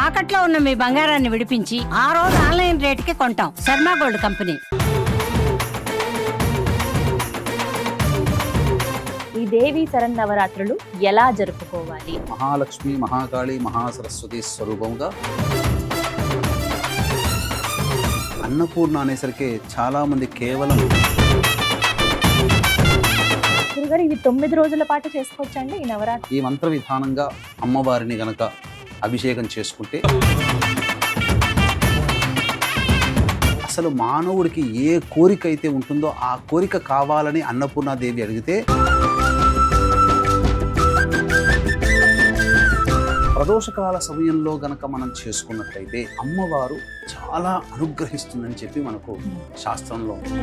తాకట్లో ఉన్న మీ బంగారాన్ని విడిపించి ఆ రోజు ఆన్లైన్ రేటుకి కొంటాం. Sharma gold company. ఈ దేవి శరన్నవరాత్రులు ఎలా జరుపుకోవాలి? మహాలక్ష్మి, మహాకాళి, మహాసరస్వతి స్వరూపంగా అన్నపూర్ణ అనేసరికి చాలా మంది కేవలం గురుగారు, ఇవి 9 రోజుల పాటు చేసుకోవచ్చండి ఈ నవరాత్రి? ఈ మంత్ర విధానంగా అమ్మవారిని గనక అభిషేకం చేసుకుంటే అసలు మానవుడికి ఏ కోరిక అయితే ఉంటుందో ఆ కోరిక కావాలని అన్నపూర్ణాదేవి అడిగితే ప్రదోషకాల సమయంలో గనక మనం చేసుకున్నట్లయితే అమ్మవారు చాలా అనుగ్రహిస్తుందని చెప్పి మనకు శాస్త్రంలో ఉంది.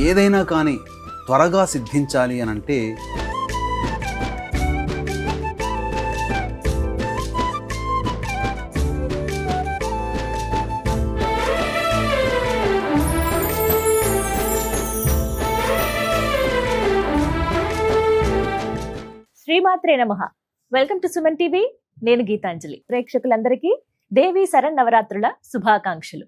ఏదైనా కానీ త్వరగా సిద్ధించాలి అని అంటే శ్రీమాత్రే నమః. Welcome to Suman TV. నేను గీతాంజలి. ప్రేక్షకులందరికీ దేవి శరన్నవరాత్రుల శుభాకాంక్షలు.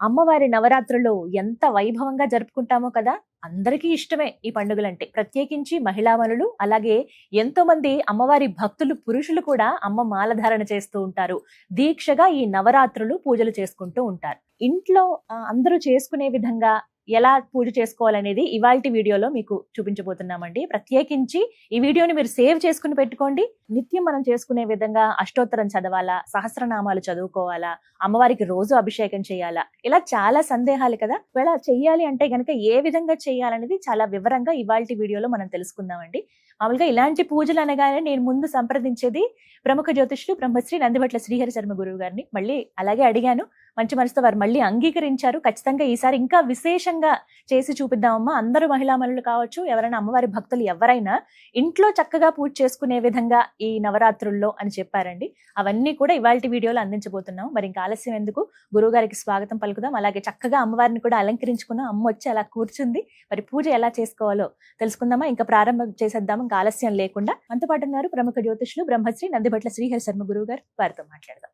అమ్మవారి నవరాత్రులు ఎంత వైభవంగా జరుపుకుంటామో కదా. అందరికీ ఇష్టమే ఈ పండుగలంటే, ప్రత్యేకించి మహిళామణులు, అలాగే ఎంతో మంది అమ్మవారి భక్తులు, పురుషులు కూడా అమ్మ మాలధారణ చేస్తూ ఉంటారు. దీక్షగా ఈ నవరాత్రులు పూజలు చేసుకుంటూ ఉంటారు. ఇంట్లో అందరూ చేసుకునే విధంగా ఎలా పూజ చేసుకోవాలనేది ఇవాల్టి వీడియోలో మీకు చూపించబోతున్నామండి. ప్రత్యేకించి ఈ వీడియోని మీరు సేవ్ చేసుకుని పెట్టుకోండి. నిత్యం మనం చేసుకునే విధంగా అష్టోత్తరం చదవాలా, సహస్రనామాలు చదువుకోవాలా, అమ్మవారికి రోజు అభిషేకం చేయాలా, ఇలా చాలా సందేహాలు కదా. ఇలా చెయ్యాలి అంటే గనక ఏ విధంగా చేయాలనేది చాలా వివరంగా ఇవాల్టి వీడియోలో మనం తెలుసుకుందామండి. మామూలుగా ఇలాంటి పూజలు అనగానే నేను ముందు సంప్రదించేది ప్రముఖ జ్యోతిష్యులు బ్రహ్మశ్రీ నందిభట్ల శ్రీహరి శర్మ గురువు గారిని. మళ్ళీ అలాగే అడిగాను, మంచి మనసుతో వారు మళ్ళీ అంగీకరించారు. ఖచ్చితంగా ఈసారి ఇంకా విశేషంగా చేసి చూపిద్దామమ్మా, అందరూ మహిళామణులు కావచ్చు, ఎవరైనా అమ్మవారి భక్తులు ఎవరైనా ఇంట్లో చక్కగా పూజ చేసుకునే విధంగా ఈ నవరాత్రుల్లో అని చెప్పారండి. అవన్నీ కూడా ఇవాల్టి వీడియోలో అందించబోతున్నాం. మరి ఇంకా ఆలస్యం ఎందుకు, గురువు గారికి స్వాగతం పలుకుదాం. అలాగే చక్కగా అమ్మవారిని కూడా అలంకరించుకున్నాం. అమ్మ వచ్చి అలా కూర్చుంది. మరి పూజ ఎలా చేసుకోవాలో తెలుసుకుందామా? ఇంకా ప్రారంభం చేసేద్దాము, ఇంకా ఆలస్యం లేకుండా. మనతో పాటు ఉన్నారు ప్రముఖ జ్యోతిష్యులు బ్రహ్మశ్రీ నందిభట్ల శ్రీహరి శర్మ గురువు గారు. వారితో మాట్లాడదాం.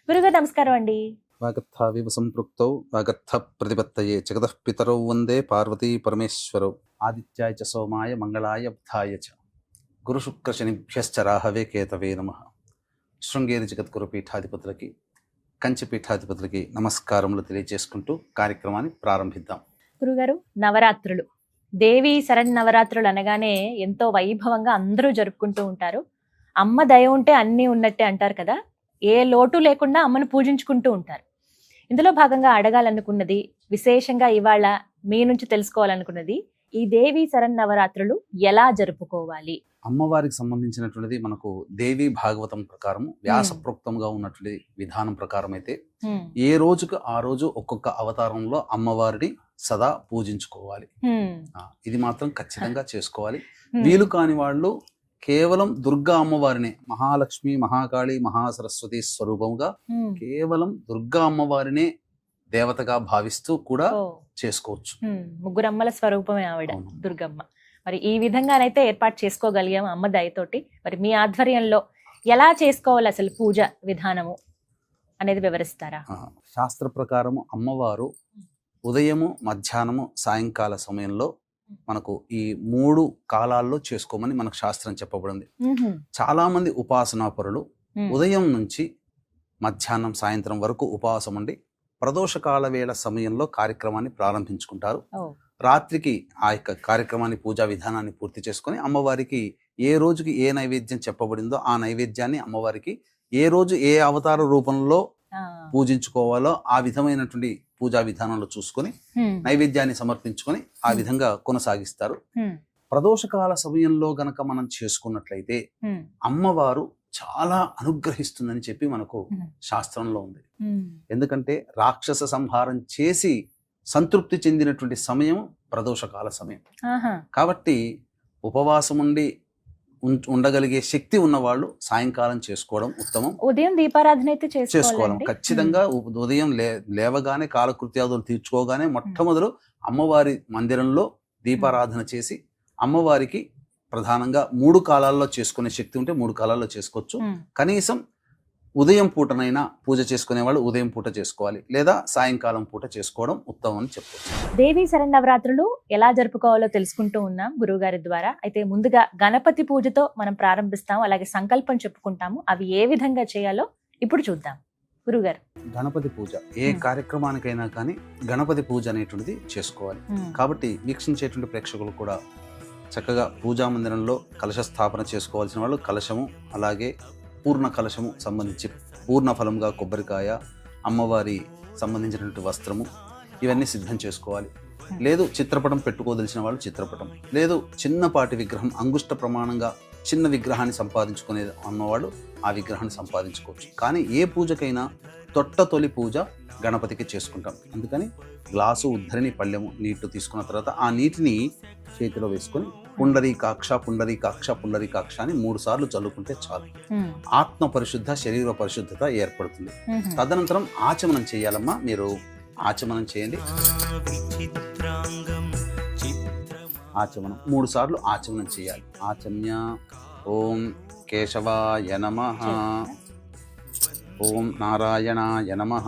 గురుగారు నమస్కారం అండి. వాగర్థావివ సంపృక్తౌ వాగర్థ ప్రతిపత్తయే జగతః పితరౌ వందే పార్వతీ పరమేశ్వరౌ ఆదిత్యాయ చ సోమాయ మంగళాయ బుధాయ చ గురు శుక్ర శనిభ్యశ్చ రాహవే కేతవే నమః. శృంగేరి జగద్గురు పీఠాధిపతులకి, కంచి పీఠాధిపతులకి నమస్కారములు తెలియజేసుకుంటూ కార్యక్రమాన్ని ప్రారంభిద్దాం. గురుగారు, నవరాత్రులు, దేవి శరన్నవరాత్రులు అనగానే ఎంతో వైభవంగా అందరూ జరుపుకుంటూ ఉంటారు. అమ్మ దయ ఉంటే అన్నీ ఉన్నట్టే అంటారు కదా. ఏ లోటు లేకుండా అమ్మను పూజించుకుంటూ ఉంటారు. ఇందులో భాగంగా అడగాలనుకున్నది, విశేషంగా ఇవాళ మీ నుంచి తెలుసుకోవాలనుకున్నది, ఈ దేవి శరన్నవరాత్రులు ఎలా జరుపుకోవాలి? అమ్మవారికి సంబంధించినటువంటిది మనకు దేవి భాగవతం ప్రకారం వ్యాసప్రోక్తంగా ఉన్నటువంటి విధానం ప్రకారం అయితే ఏ రోజుకు ఆ రోజు ఒక్కొక్క అవతారంలో అమ్మవారిని సదా పూజించుకోవాలి. ఇది మాత్రం ఖచ్చితంగా చేసుకోవాలి. వీలు కాని వాళ్ళు కేవలం దుర్గా అమ్మవారిని, మహాలక్ష్మి, మహాకాళి, మహాసరస్వతి స్వరూపంగా కేవలం దుర్గా అమ్మవారినే దేవతగా భావిస్తూ కూడా చేసుకోవచ్చు. ముగ్గురమ్మల స్వరూపమే ఆవిడ దుర్గమ్మ. మరి ఈ విధంగానైతే ఏర్పాటు చేసుకోగలిగాము అమ్మ దయతోటి. మరి మీ ఆధ్వర్యంలో ఎలా చేసుకోవాలి అసలు పూజ విధానము అనేది వివరిస్తారా? శాస్త్ర ప్రకారము అమ్మవారు ఉదయము, మధ్యాహ్నము, సాయంకాల సమయంలో మనకు ఈ 3 కాలాల్లో చేసుకోమని మనకు శాస్త్రం చెప్పబడింది. చాలా మంది ఉపాసనా పరులు ఉదయం నుంచి మధ్యాహ్నం, సాయంత్రం వరకు ఉపవాసం ఉండి ప్రదోషకాల వేళ సమయంలో కార్యక్రమాన్ని ప్రారంభించుకుంటారు. రాత్రికి ఆ యొక్క కార్యక్రమాన్ని, పూజా విధానాన్ని పూర్తి చేసుకొని అమ్మవారికి ఏ రోజుకి ఏ నైవేద్యం చెప్పబడిందో ఆ నైవేద్యాన్ని అమ్మవారికి ఏ రోజు ఏ అవతార రూపంలో పూజించుకోవాలో ఆ విధమైనటువంటి పూజా విధానంలో చూసుకొని నైవేద్యాన్ని సమర్పించుకొని ఆ విధంగా కొనసాగిస్తారు. ప్రదోషకాల సమయంలో గనక మనం చేసుకున్నట్లయితే అమ్మవారు చాలా అనుగ్రహిస్తుందని చెప్పి మనకు శాస్త్రంలో ఉంది. ఎందుకంటే రాక్షస సంహారం చేసి సంతృప్తి చెందినటువంటి సమయం ప్రదోషకాల సమయం. కాబట్టి ఉపవాసం ఉండి ఉండగలిగే శక్తి ఉన్న వాళ్ళు సాయంకాలం చేసుకోవడం ఉత్తమం. ఉదయం దీపారాధన అయితే చేసుకోవాలి చేసుకోవాలండి. ఖచ్చితంగా. ఉదయం లేవగానే కాలకృత్యాదులు తీర్చుకోగానే మొట్టమొదలు అమ్మవారి మందిరంలో దీపారాధన చేసి అమ్మవారికి ప్రధానంగా 3 కాలాల్లో చేసుకునే శక్తి ఉంటే 3 కాలాల్లో చేసుకోవచ్చు. కనీసం ఉదయం పూటనైనా పూజ చేసుకునే వాళ్ళు ఉదయం పూట చేసుకోవాలి, లేదా సాయంకాలం పూట చేసుకోవడం ఉత్తమం అని చెప్పవచ్చు. దేవీ శరన్నవరాత్రులు ఎలా జరుపుకోవాలో తెలుసుకుంటూ ఉన్నాం గురువుగారి ద్వారా. అయితే ముందుగా గణపతి పూజతో మనం ప్రారంభిస్తాం, అలాగే సంకల్పం చెప్పుకుంటాము. అవి ఏ విధంగా చేయాలో ఇప్పుడు చూద్దాం. గురుగారు, గణపతి పూజ ఏ కార్యక్రమానికైనా కానీ గణపతి పూజ అనేటువంటిది చేసుకోవాలి. కాబట్టి వీక్షించేటువంటి ప్రేక్షకులు కూడా చక్కగా పూజా మందిరంలో కలశ స్థాపన చేసుకోవాల్సిన వాళ్ళు కలశము, అలాగే పూర్ణ కలశము సంబంధించి పూర్ణ ఫలంగా కొబ్బరికాయ, అమ్మవారి సంబంధించినటువంటి వస్త్రము, ఇవన్నీ సిద్ధం చేసుకోవాలి. లేదు చిత్రపటం పెట్టుకోదలిచిన వాళ్ళు చిత్రపటం, లేదు చిన్నపాటి విగ్రహం అంగుష్ట ప్రమాణంగా చిన్న విగ్రహాన్ని సంపాదించుకునేది అన్నవాళ్ళు ఆ విగ్రహాన్ని సంపాదించుకోవచ్చు. కానీ ఏ పూజకైనా తొలి పూజ గణపతికి చేసుకుంటాం. అందుకని గ్లాసు, ఉద్ధరిని, పళ్ళెము నీళ్లు తీసుకున్న తర్వాత ఆ నీటిని చేతిలో వేసుకొని పుండరీకాక్ష పుండరీకాక్ష పుండరీకాక్ష అని 3 సార్లు చల్లుకుంటే చాలు. ఆత్మ పరిశుద్ధ, శరీర పరిశుద్ధత ఏర్పడుతుంది. తదనంతరం ఆచమనం చేయాలమ్మా. మీరు ఆచమనం చేయండి. ఆచమనం 3 సార్లు ఆచమనం చేయాలి. ఆచమ్య ఓం కేశవాయ నమః, ఓం నారాయణాయ నమః,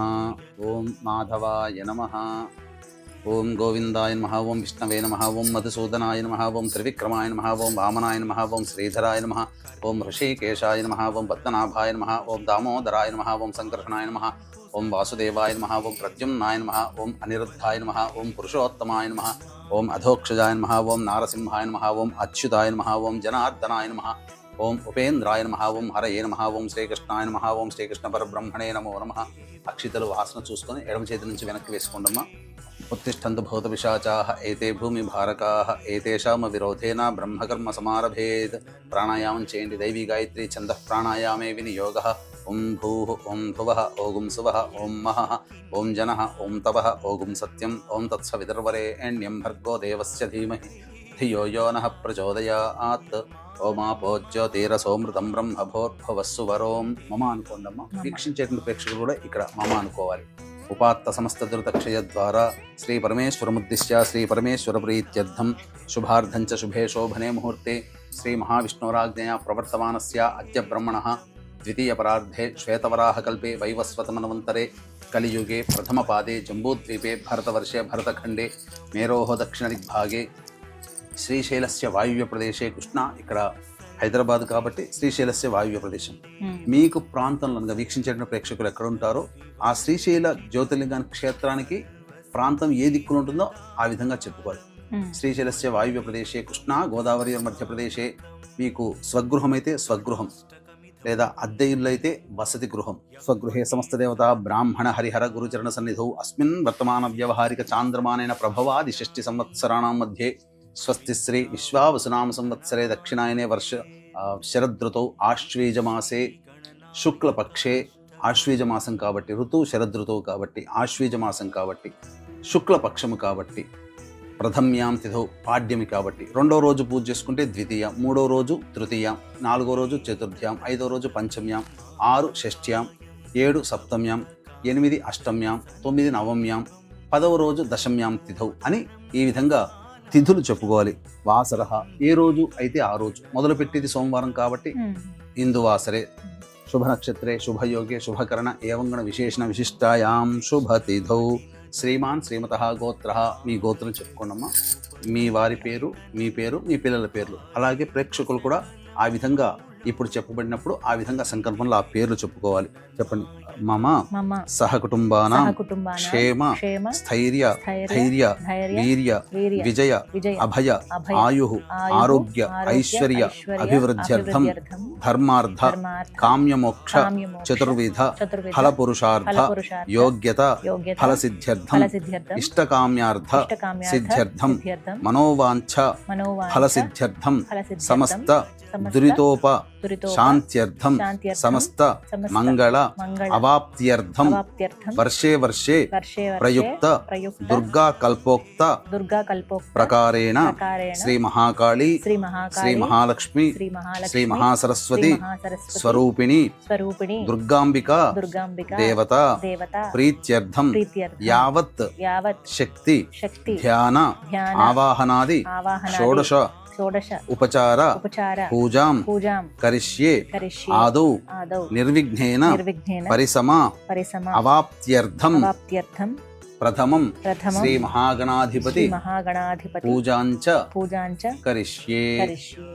ఓం మాధవాయ నమః, ఓం గోవిందాయ నమః, ఓం విష్ణవే నమః, ఓం మధుసూదనాయ నమః, ఓం త్రివిక్రమాయ నమః, ఓం వామనాయ నమః, ఓం శ్రీధరాయ నమః, ఓం ఋషికేశాయ నమః, ఓం పద్మనాభాయ నమః, ఓం దామోదరాయ నమః, ఓం సంకర్షణాయ నమః, ఓం వాసుదేవాయ నమః, ఓం ప్రద్యుమ్నాయ నమః, ఓం అనిరుద్ధాయ నమః, ఓం పురుషోత్తమాయ నమః, ఓం అధోక్షజాయ నమః, ఓం నారసింహాయ నమః, ఓం అచ్యుతాయ నమః, ఓం జనార్దనాయ నమః, ఓం ఉపేంద్రాయ నమః, ఓం హరయే నమః, ఓం శ్రీకృష్ణాయ నమః, ఓం శ్రీకృష్ణ పరబ్రహ్మణే నమో నమః. అక్షితలు వాసన చూసుకొని ఎడమ చేతి నుంచి వెనక్కి వేసుకోండమ్మా. ఉత్తిష్టంతు భూత పిశాచాః ఏతే భూమి భారకాః ఏతేషామ విరోధేన బ్రహ్మకర్మ సమారభేత్. ప్రాణాయామం చేయండి. దైవీ గాయత్రి ఛందః ప్రాణాయామే వినియోగః. ఓం భూః, ఓం భువః, ఓం సువః, ఓం మహః, ఓం జనః, ఓం తపః, ఓం సత్యం, ఓం తత్సవితుర్వరేణ్యం భర్గో దేవస్య ధీమహి ధియో యో నః ప్రచోదయాత్. ఓమాపో జ్యోతిరసోమృతం బ్రహ్మభోర్భవస్సు వరోం. మమ అనుకోండమ్మా. వీక్షించేటువంటి ప్రేక్షకులు కూడా ఇక్కడ మమ అనుకోవాలి. ఉపాత్త సమస్త దురితక్షయ ద్వారా శ్రీ పరమేశ్వరముద్దిశ్య శ్రీ పరమేశ్వర ప్రీత్యర్థం శుభార్థం చ శుభే శోభనే ముహూర్తే శ్రీ మహావిష్ణోరాజ్ఞయా ప్రవర్తమానస్య అద్య బ్రహ్మణః ద్వితీయ పరార్ధే శ్వేతవరాహకల్పే వైవస్వతమన్వంతరే కలియుగే ప్రథమపాదే జంబూద్వీపే భరతవర్షే భరతఖండే మేరోహ దక్షిణ దిగ్భాగే శ్రీశైలస్య వాయువ్య ప్రదేశే కృష్ణ. ఇక్కడ హైదరాబాద్ కాబట్టి శ్రీశైలస్య వాయువ్య ప్రదేశం. మీకు ప్రాంతంలో వీక్షించేటువంటి ప్రేక్షకులు ఎక్కడ ఉంటారో ఆ శ్రీశైల జ్యోతిర్లింగ క్షేత్రానికి ప్రాంతం ఏ దిక్కులు ఉంటుందో ఆ విధంగా చెప్పుకోవాలి. శ్రీశైలస్య వాయువ్య ప్రదేశే కృష్ణ గోదావరి మధ్యప్రదేశే. మీకు స్వగృహం అయితే స్వగృహం, లేదా అద్దె ఇల్లు అయితే వసతి గృహం. స్వగృహే సమస్త దేవత బ్రాహ్మణ హరిహర గురుచరణ సన్నిధౌ అస్మిన్ వర్తమాన వ్యవహారిక చాంద్రమానేన ప్రభవాది 6 సంవత్సరాణం మధ్యే స్వస్తి శ్రీ విశ్వావసునామ సంవత్సరే దక్షిణాయనే వర్ష శరదృతౌ ఆశ్వీజమాసే శుక్లపక్షే. ఆశ్వీజమాసం కాబట్టి ఋతువు శరదృతువు కాబట్టి ఆశ్వీజమాసం కాబట్టి శుక్లపక్షము కాబట్టి ప్రథమ్యాం తిథౌ పాడ్యమి కాబట్టి 2వ రోజు పూజ చేసుకుంటే ద్వితీయ, 3వ రోజు తృతీయ, 4వ రోజు చతుర్థ్యాం, 5వ రోజు పంచమ్యాం, 6 షష్ఠ్యాం, 7 సప్తమ్యాం, 8 అష్టమ్యాం, 9 నవమ్యాం, 10వ రోజు దశమ్యాం తిథౌ అని ఈ విధంగా తిథులు చెప్పుకోవాలి. వాసరః ఏ రోజు అయితే ఆ రోజు. మొదలుపెట్టేది సోమవారం కాబట్టి ఇందువాసరే శుభ నక్షత్రే శుభయోగే శుభకరణ ఏవంగణ విశేషణ విశిష్టాయాం శుభతిథౌ. శ్రీమాన్ శ్రీమతః గోత్రః. మీ గోత్రం చెప్పుకోండమ్మా. మీ వారి పేరు, మీ పేరు, మీ పిల్లల పేర్లు. అలాగే ప్రేక్షకులు కూడా ఆ విధంగా ఇప్పుడు చెప్పబడినప్పుడు ఆ విధంగా సంకల్పంలో ఆ పేర్లు చెప్పుకోవాలి. చెప్పండి. మమ సహకుటుంబానాం క్షేమ స్థైర్య ధైర్య వీర్య విజయ అభయ ఆయుః ఆరోగ్య ఐశ్వర్య అభివృద్ధ్యర్థం ధర్మార్థ కామ్యమోక్ష చతుర్విధ ఫలపురుషార్థ యోగ్యత ఫలసిద్ధ్యర్థం ఇష్టకామ్యార్థ సిద్ధ్యర్థం మనోవాంఛ ఫలసిద్ధ్యర్థం సమస్త కస్తూరితో శాంత్యర్థం శాంత్యర్థం సమస్త సమస్త మంగళ మంగళ అవాప్త్యర్థం అవాప్త్యర్థం వర్షే వర్షే వర్షే ప్రయుక్త ప్రయుక్త దుర్గా కల్పోక్త దుర్గా కల్పోక్త ప్రకారేణ ప్రకారేణ శ్రీ మహాకాళి శ్రీ శ్రీ మహాకాళి మహాలక్ష్మి శ్రీ మహాలక్ష్మి శ్రీ మహాసరస్వతి శ్రీ మహాసరస్వతి స్వరూపిణి స్వరూపిణి దుర్గాంబిక దుర్గాంబిక దేవత దేవత ప్రీత్యర్థం ప్రీత్యర్థం యావత్ యావత్ శక్తి శక్తి ధ్యాన ధ్యాన ఆవాహనాది ఆవాహనాది షోడశ షోడశ ఉపచార ఉపచార పూజాం పూజాం కరిష్యే కరిష్యే ఆదౌ ఆదౌ నిర్విఘ్నేన నిర్విఘ్నేన పరిసమా పరిసమ అవాప్త్యర్థం అవాప్త్యర్థం ప్రథమం ప్రథమం శ్రీ మహాగణాధిపతి శ్రీ మహాగణాధిపతి పూజాంచ పూజాంచ కరిష్యే కరిష్యే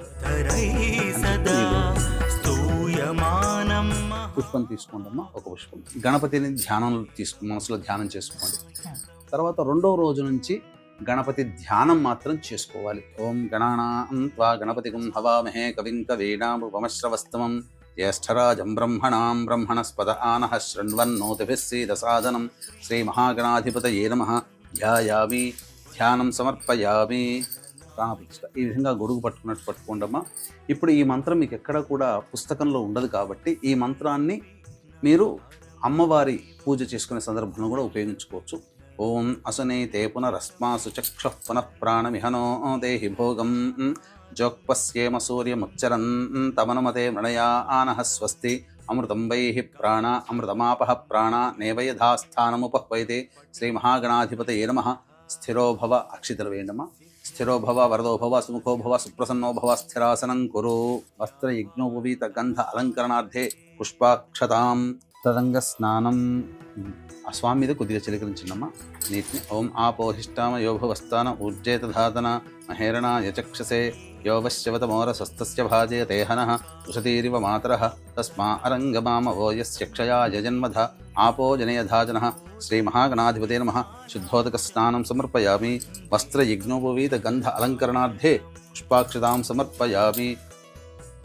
పుష్పం తీసుకోండమ్మా, ఒక పుష్పం. గణపతిని మనసులో ధ్యానం చేసుకోండి. తర్వాత రెండవ రోజు నుంచి గణపతి ధ్యానం మాత్రం చేసుకోవాలి. ఓం గణానాం త్వా గణపతిగం హవామహే కవిం కవీనాముపమశ్రవస్తమం జ్యేష్ఠరాజం బ్రహ్మణాం బ్రహ్మణస్పద ఆనః శృణ్వన్నోతిభిः సీదసాదనం శ్రీ మహాగణాధిపతయే నమః ధ్యాయామి ధ్యానం సమర్పయామి. ప్రాణప్రతిష్ఠ ఈ విధంగా గొడుగు పట్టుకున్నట్టు పట్టుకోండమ్మా. ఇప్పుడు ఈ మంత్రం మీకు ఎక్కడ కూడా పుస్తకంలో ఉండదు కాబట్టి ఈ మంత్రాన్ని మీరు అమ్మవారి పూజ చేసుకునే సందర్భంలో కూడా ఉపయోగించుకోవచ్చు. ఓం అసునైతే పునరస్మాసు చక్షుః పునః ప్రాణమిహనో దేహి భోగం జోక్పస్యేమ సూర్యముచ్చరన్ తమనుమతే మృణయా ఆనః స్వస్తి అమృతం వైః ప్రాణ అమృతమాపః ప్రాణ నేవయథాస్థానముపహ్వైతే శ్రీ మహాగణాధిపతయే నమః. స్థిరో భవ, అక్షితలు వేయండమ్మా. స్థిరో భవ వరదో భవ సుముఖో భవ సుప్రసన్నో భవ స్థిరాసనం కురు. వస్త్రయజ్ఞోపవీత గంధ అలంకరణార్థే పుష్పాక్షతాం తదంగ స్నానం. ఆ స్వామి మీద కొద్దిగా చిలకరించిందమ్మా నీటిని. ఓం ఆపోహిష్టామ యోభవస్థాన ఊర్జేతధాతన మహేరణ యచక్షసే యోవశ్యవతమోరసస్తస్య భాజే దేహనః ఉషతీరివ మాతరః తస్మా అరంగమామ ఓయస్యక్షయా యజన్మధ ఆపో జనయధాజనః శ్రీ మహాగణాధిపతే నమః. శుద్ధోదక స్నానం సమర్పయామి. వస్త్రయజ్ఞోపవీత గంధ అలంకరణార్థే పుష్పాక్షతాం సమర్పయామి.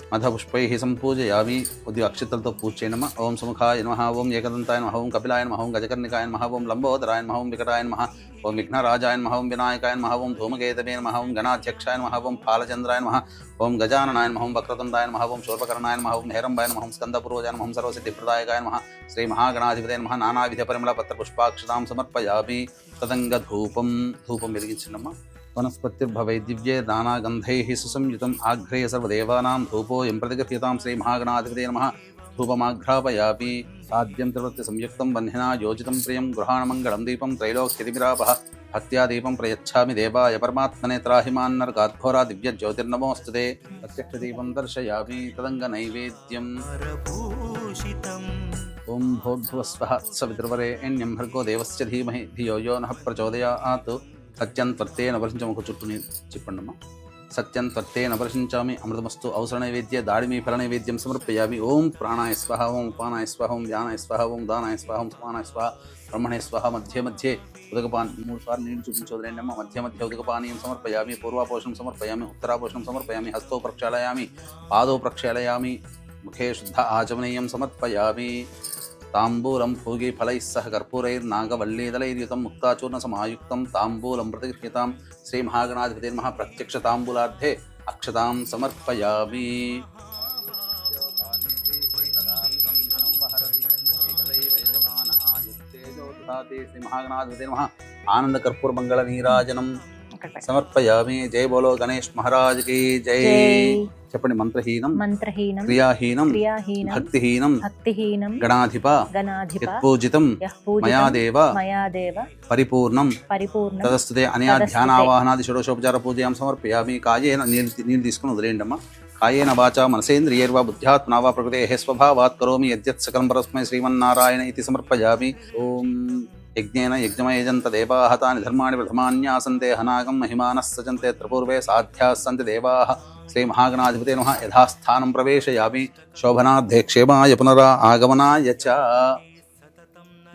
మధపుష్పైః సంపూజయామి. కొద్దిగా అక్షతలతో పూజ చేయనమా. ఓం సుముఖాయ నమః, ఓం ఏకదంతాయ నమః, ఓం కపిలాయ నమః, ఓం గజకర్ణికాయ నమః, ఓం లంబోదరాయ నమః, ఓం వికటాయ నమః, ఓం విఘ్నరాజాయ నమః, ఓం వినాయకాయ నమః, ఓం ధూమకేతవే నమః, ఓం గణాధ్యక్షాయ నమః, ఓం ఫాలచంద్రాయ నమః, ఓం గజాననాయ నమః, ఓం వక్రతుండాయ నమః, ఓం శూర్పకర్ణాయ నమః, ఓం హేరంబాయ నమః, ఓం స్కందపూర్వజాయ నమః, ఓం సర్వసిద్ధిప్రదాయకాయ నమః. శ్రీ మహాగణాధిపతే నమః. నానావిధ పరిమళ పత్ర పుష్పాక్షతాం సమర్పయామి. తదంగ ధూపం వెలిగించినమ్మా. వనస్పతిర్భవై దివ్యే నానాగంధైః సుసంయుతం ఆఘ్రే సర్వదేవానాం ధూపోయం ప్రతిగృహ్యతాం శ్రీ మహాగణాధిపతే నమః. ధూపమాఘ్రాపయామి. సాధ్యం త్రివృత్తి సంయుక్తం వహ్నినా యోజితం ప్రియం గృహాణమంగళం దీపం త్రైలోక్యతిమిరాపః భక్త్యా దీపం ప్రయచ్ఛామి దేవాయ పరమాత్మనే త్రాహిమాన్నర్గాద్ఘోరా దివ్య జ్యోతిర్నమోస్తుతే. ప్రత్యక్ష దీపం దర్శయామి. తదంగ నైవేద్యం. ఓం భోర్భువస్వః సవితృవరేణ్యం భర్గో దేవస్య ధీమహి ధియో యో నః ప్రచోదయాత్. సత్యం త్వర్తేన వర్షించ ఒక చుట్టూ చెప్పండమ్మా. సత్యం త్వర్తేన వర్షించామి. అమృతమస్తు. అవసర నైవేద్య దాడిమి ఫల నైవేద్యం సమర్పయామి. ఓం ప్రాణాయ స్వహ, ఓం ఉపానాయ స్వహ, ఓం ధ్యానాయ స్వహ, ఓం దానాయ స్వహ, ఓం సమానాయ స్వహ, బ్రహ్మణే స్వహ. మధ్య మధ్య ఉదకపాన్ 3 సార్లు నీళ్ళు చూపించోదరేండమ్మ. మధ్య మధ్య ఉదకపానీయం సమర్పయామి. పూర్వాపోషణం సమర్పయామి. ఉత్తరాపోషణం సమర్పయామి. హస్తో ప్రక్షాళయామి. పాదో ప్రక్షాళయామి. ముఖే శుద్ధ ఆచమనీయం సమర్పయామి. తాంబూలం భోగి ఫలైః సహ కర్పూరైర్నాగవల్లీదలైర్యుతం ముక్తాచూర్ణ సమాయుక్తం తాంబూలం ప్రతిగృహ్యతాం శ్రీ మహాగణాధిపతే నమః. ప్రత్యక్ష తాంబూలార్థే అక్షతాం సమర్పయామి. శ్రీ మహాగణాధిపతే నమః. ఆనంద కర్పూర మంగళ నీరాజనం సమర్పయామి. జై బోలో గణేష్ మహారాజ్ కి జై. చెప్పండి. మంత్రహీనం క్రియాహీనం భక్తిహీనం గణాధిప యత్పూజితం మయా దేవ పరిపూర్ణం తదస్తుతే అనయా ధ్యానావాహనాది షోడశోపచార పూజయాం సమర్పయామి. కాయేన నీళ్ళు తీసుకుని వదిలేయండమ్మా. కాయేన వాచా మనసేంద్రియైర్వా బుద్ధ్యాత్మనా వా ప్రకృతేః స్వభావాత్ కరోమి యద్యత్ సకలం పరస్మై శ్రీమన్నారాయణ ఇతి సమర్పయామి. ఓం యజ్ఞేన యజ్ఞమయజంత దేవాః తాని ధర్మాణి ప్రథమాన్యాసంతే హనాగం మహిమానః సజంతే త్రిపూర్వే సాధ్యాः సంతి దేవాః. శ్రీ మహాగణాధిపతే నమః. యథాస్థానం ప్రవేశయామి. శోభనార్థే క్షేమాయ పునరా ఆగమనాయ చ.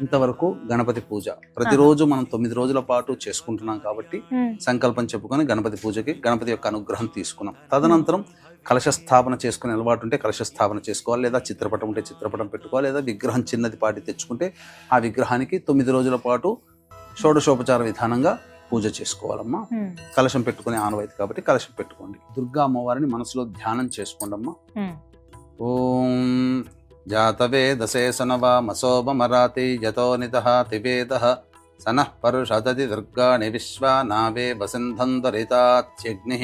ఇంతవరకు గణపతి పూజ ప్రతిరోజు మనం 9 రోజుల పాటు చేసుకుంటున్నాం కాబట్టి సంకల్పం చెప్పుకొని గణపతి పూజకి గణపతి యొక్క అనుగ్రహం తీసుకున్నాం. తదనంతరం కలశ స్థాపన చేసుకునే అలవాటు ఉంటే కలశ స్థాపన చేసుకోవాలి, లేదా చిత్రపటం ఉంటే చిత్రపటం పెట్టుకోవాలి, లేదా విగ్రహం చిన్నది పాటి తెచ్చుకుంటే ఆ విగ్రహానికి 9 రోజుల పాటు షోడశోపచార విధానంగా పూజ చేసుకోవాలమ్మా. కలశం పెట్టుకునే ఆనవాయితీ కాబట్టి కలశం పెట్టుకోండి. దుర్గా అమ్మవారిని మనసులో ధ్యానం చేసుకోండి అమ్మా. ఓం జాతవేదసే సనవామసోమరాతి యతో నిదహాతి వేదః సనః పరుషదతి దుర్గాణి విశ్వా నావే వసింధం దరితాత్యగ్నిః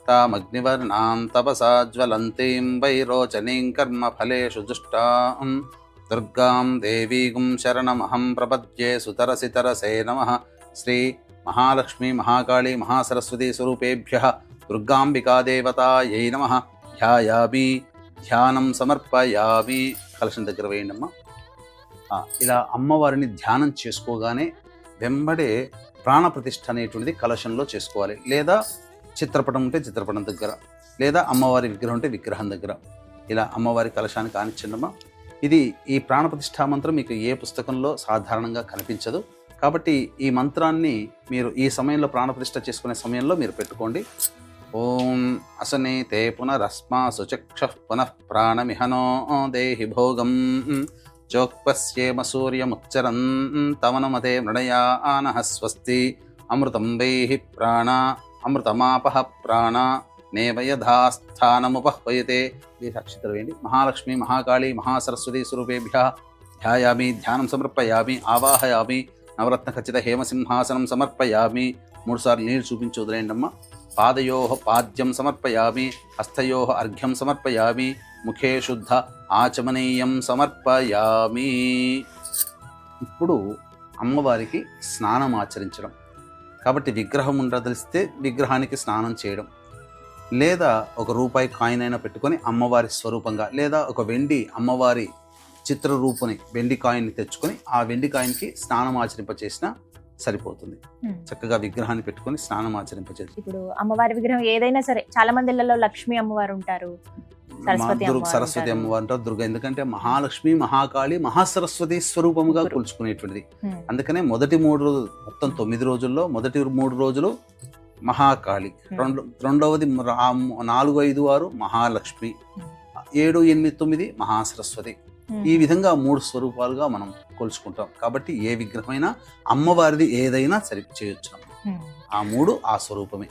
తామగ్నివర్ణాం తపసా జ్వలంతీం వైరోచనీం కర్మఫలేషు దుష్టాం దుర్గాం దేవీగుం శరణమహం ప్రపద్యే సుతరసి తరసే నమః. శ్రీ మహాలక్ష్మీ మహాకాళీ మహాసరస్వతీ స్వరూపేభ్యః దుర్గాంబికాదేవతాయై నమః. ధ్యాయామి, ధ్యానం సమర్పయామి. కలశం దగ్గర వేయండమ్మా. ఇలా అమ్మవారిని ధ్యానం చేసుకోగానే వెంబడే ప్రాణప్రతిష్ఠ అనేటువంటిది కలశంలో చేసుకోవాలి. లేదా చిత్రపటం ఉంటే చిత్రపటం దగ్గర, లేదా అమ్మవారి విగ్రహం ఉంటే విగ్రహం దగ్గర ఇలా అమ్మవారి కలశానికి ఆనిచ్చండమ్మా. ఇది ఈ ప్రాణప్రతిష్ఠా మంత్రం మీకు ఏ పుస్తకంలో సాధారణంగా కనిపించదు. కాబట్టి ఈ మంత్రాన్ని మీరు ఈ సమయంలో ప్రాణప్రతిష్ఠ చేసుకునే సమయంలో మీరు పెట్టుకోండి. ఓం అసనే తే పునరస్మా సుచక్ష పునః ప్రాణమిహనో దేహి భోగం చోక్పశ్యేమ సూర్యముచ్చరన్ తమనుమతే మృణయానః స్వస్తి అమృతం వైహి ప్రాణ అమృతమాపః ప్రాణ నేవయధాస్థానముపహ్వయతే. అక్షితలు వేయండి. మహాలక్ష్మి మహాకాళీ మహాసరస్వతీ స్వరూపేభ్యః ధ్యాయామి, ధ్యానం సమర్పయామి, ఆవాహయామి. నవరత్న ఖచ్చిత హేమసింహాసనం సమర్పయామి. 3 సార్లు నీళ్ళు చూపించి వదిలేయండమ్మా. పాదయోః పాద్యం సమర్పయామి, హస్తయోః అర్ఘ్యం సమర్పయామి, ముఖే శుద్ధ ఆచమనీయం సమర్పయామి. ఇప్పుడు అమ్మవారికి స్నానం ఆచరించడం. కాబట్టి విగ్రహం ఉండదలిస్తే విగ్రహానికి స్నానం చేయడం, లేదా ఒక రూపాయి కాయిన్ అయినా పెట్టుకొని అమ్మవారి స్వరూపంగా, లేదా ఒక వెండి అమ్మవారి చిత్రరూపుని వెండి కాయిన్ని తెచ్చుకొని ఆ వెండి కాయిన్కి స్నానం ఆచరింపచేసినా సరిపోతుంది. చక్కగా విగ్రహాన్ని పెట్టుకొని స్నానం ఆచరింపచేసి. ఇప్పుడు అమ్మవారి విగ్రహం ఏదైనా సరే, చాలా మంది ఇళ్లలో లక్ష్మీ అమ్మవారు ఉంటారు, సరస్వతి అమ్మవారు ఉంటారు, దుర్గ. ఎందుకంటే మహాలక్ష్మి మహాకాళి మహాసరస్వతి స్వరూపముగా కొలుచుకునేటువంటిది. అందుకనే మొదటి 3 రోజులు, మొత్తం 9 రోజుల్లో మొదటి 3 రోజులు మహాకాళి, రెండవది 4, 5, 6 మహాలక్ష్మి, 7, 8, 9 మహాసరస్వతి. ఈ విధంగా 3 స్వరూపాలుగా మనం కొలుచుకుంటాం. కాబట్టి ఏ విగ్రహమైనా అమ్మవారిది ఏదైనా సరి చేయొచ్చు. ఆ 3 ఆ స్వరూపమే.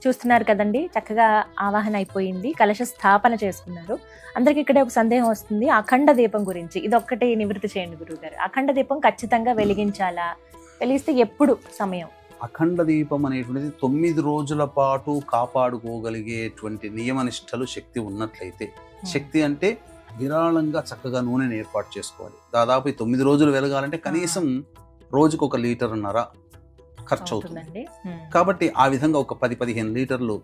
చూస్తున్నారు కదండి, చక్కగా ఆవాహన అయిపోయింది, కలశ స్థాపన చేసుకున్నారు. అందరికి ఇక్కడే ఒక సందేహం వస్తుంది, అఖండ దీపం గురించి. ఇది ఒక్కటి నివృత్తి చేయండి గురువుగారు. అఖండ దీపం ఖచ్చితంగా వెలిగించాలా? వెలిగిస్తే ఎప్పుడు సమయం? అఖండ దీపం అనేటువంటిది 9 రోజుల పాటు కాపాడుకోగలిగేటువంటి నియమనిష్టలు శక్తి ఉన్నట్లయితే, శక్తి అంటే విరాళంగా చక్కగా నూనెని ఏర్పాటు చేసుకోవాలి. దాదాపు 9 రోజులు వెలగాలంటే కనీసం రోజుకు 1.5 లీటర్ ఖర్చు అవుతుంది. కాబట్టి ఆ విధంగా ఒక 10-15 లీటర్లు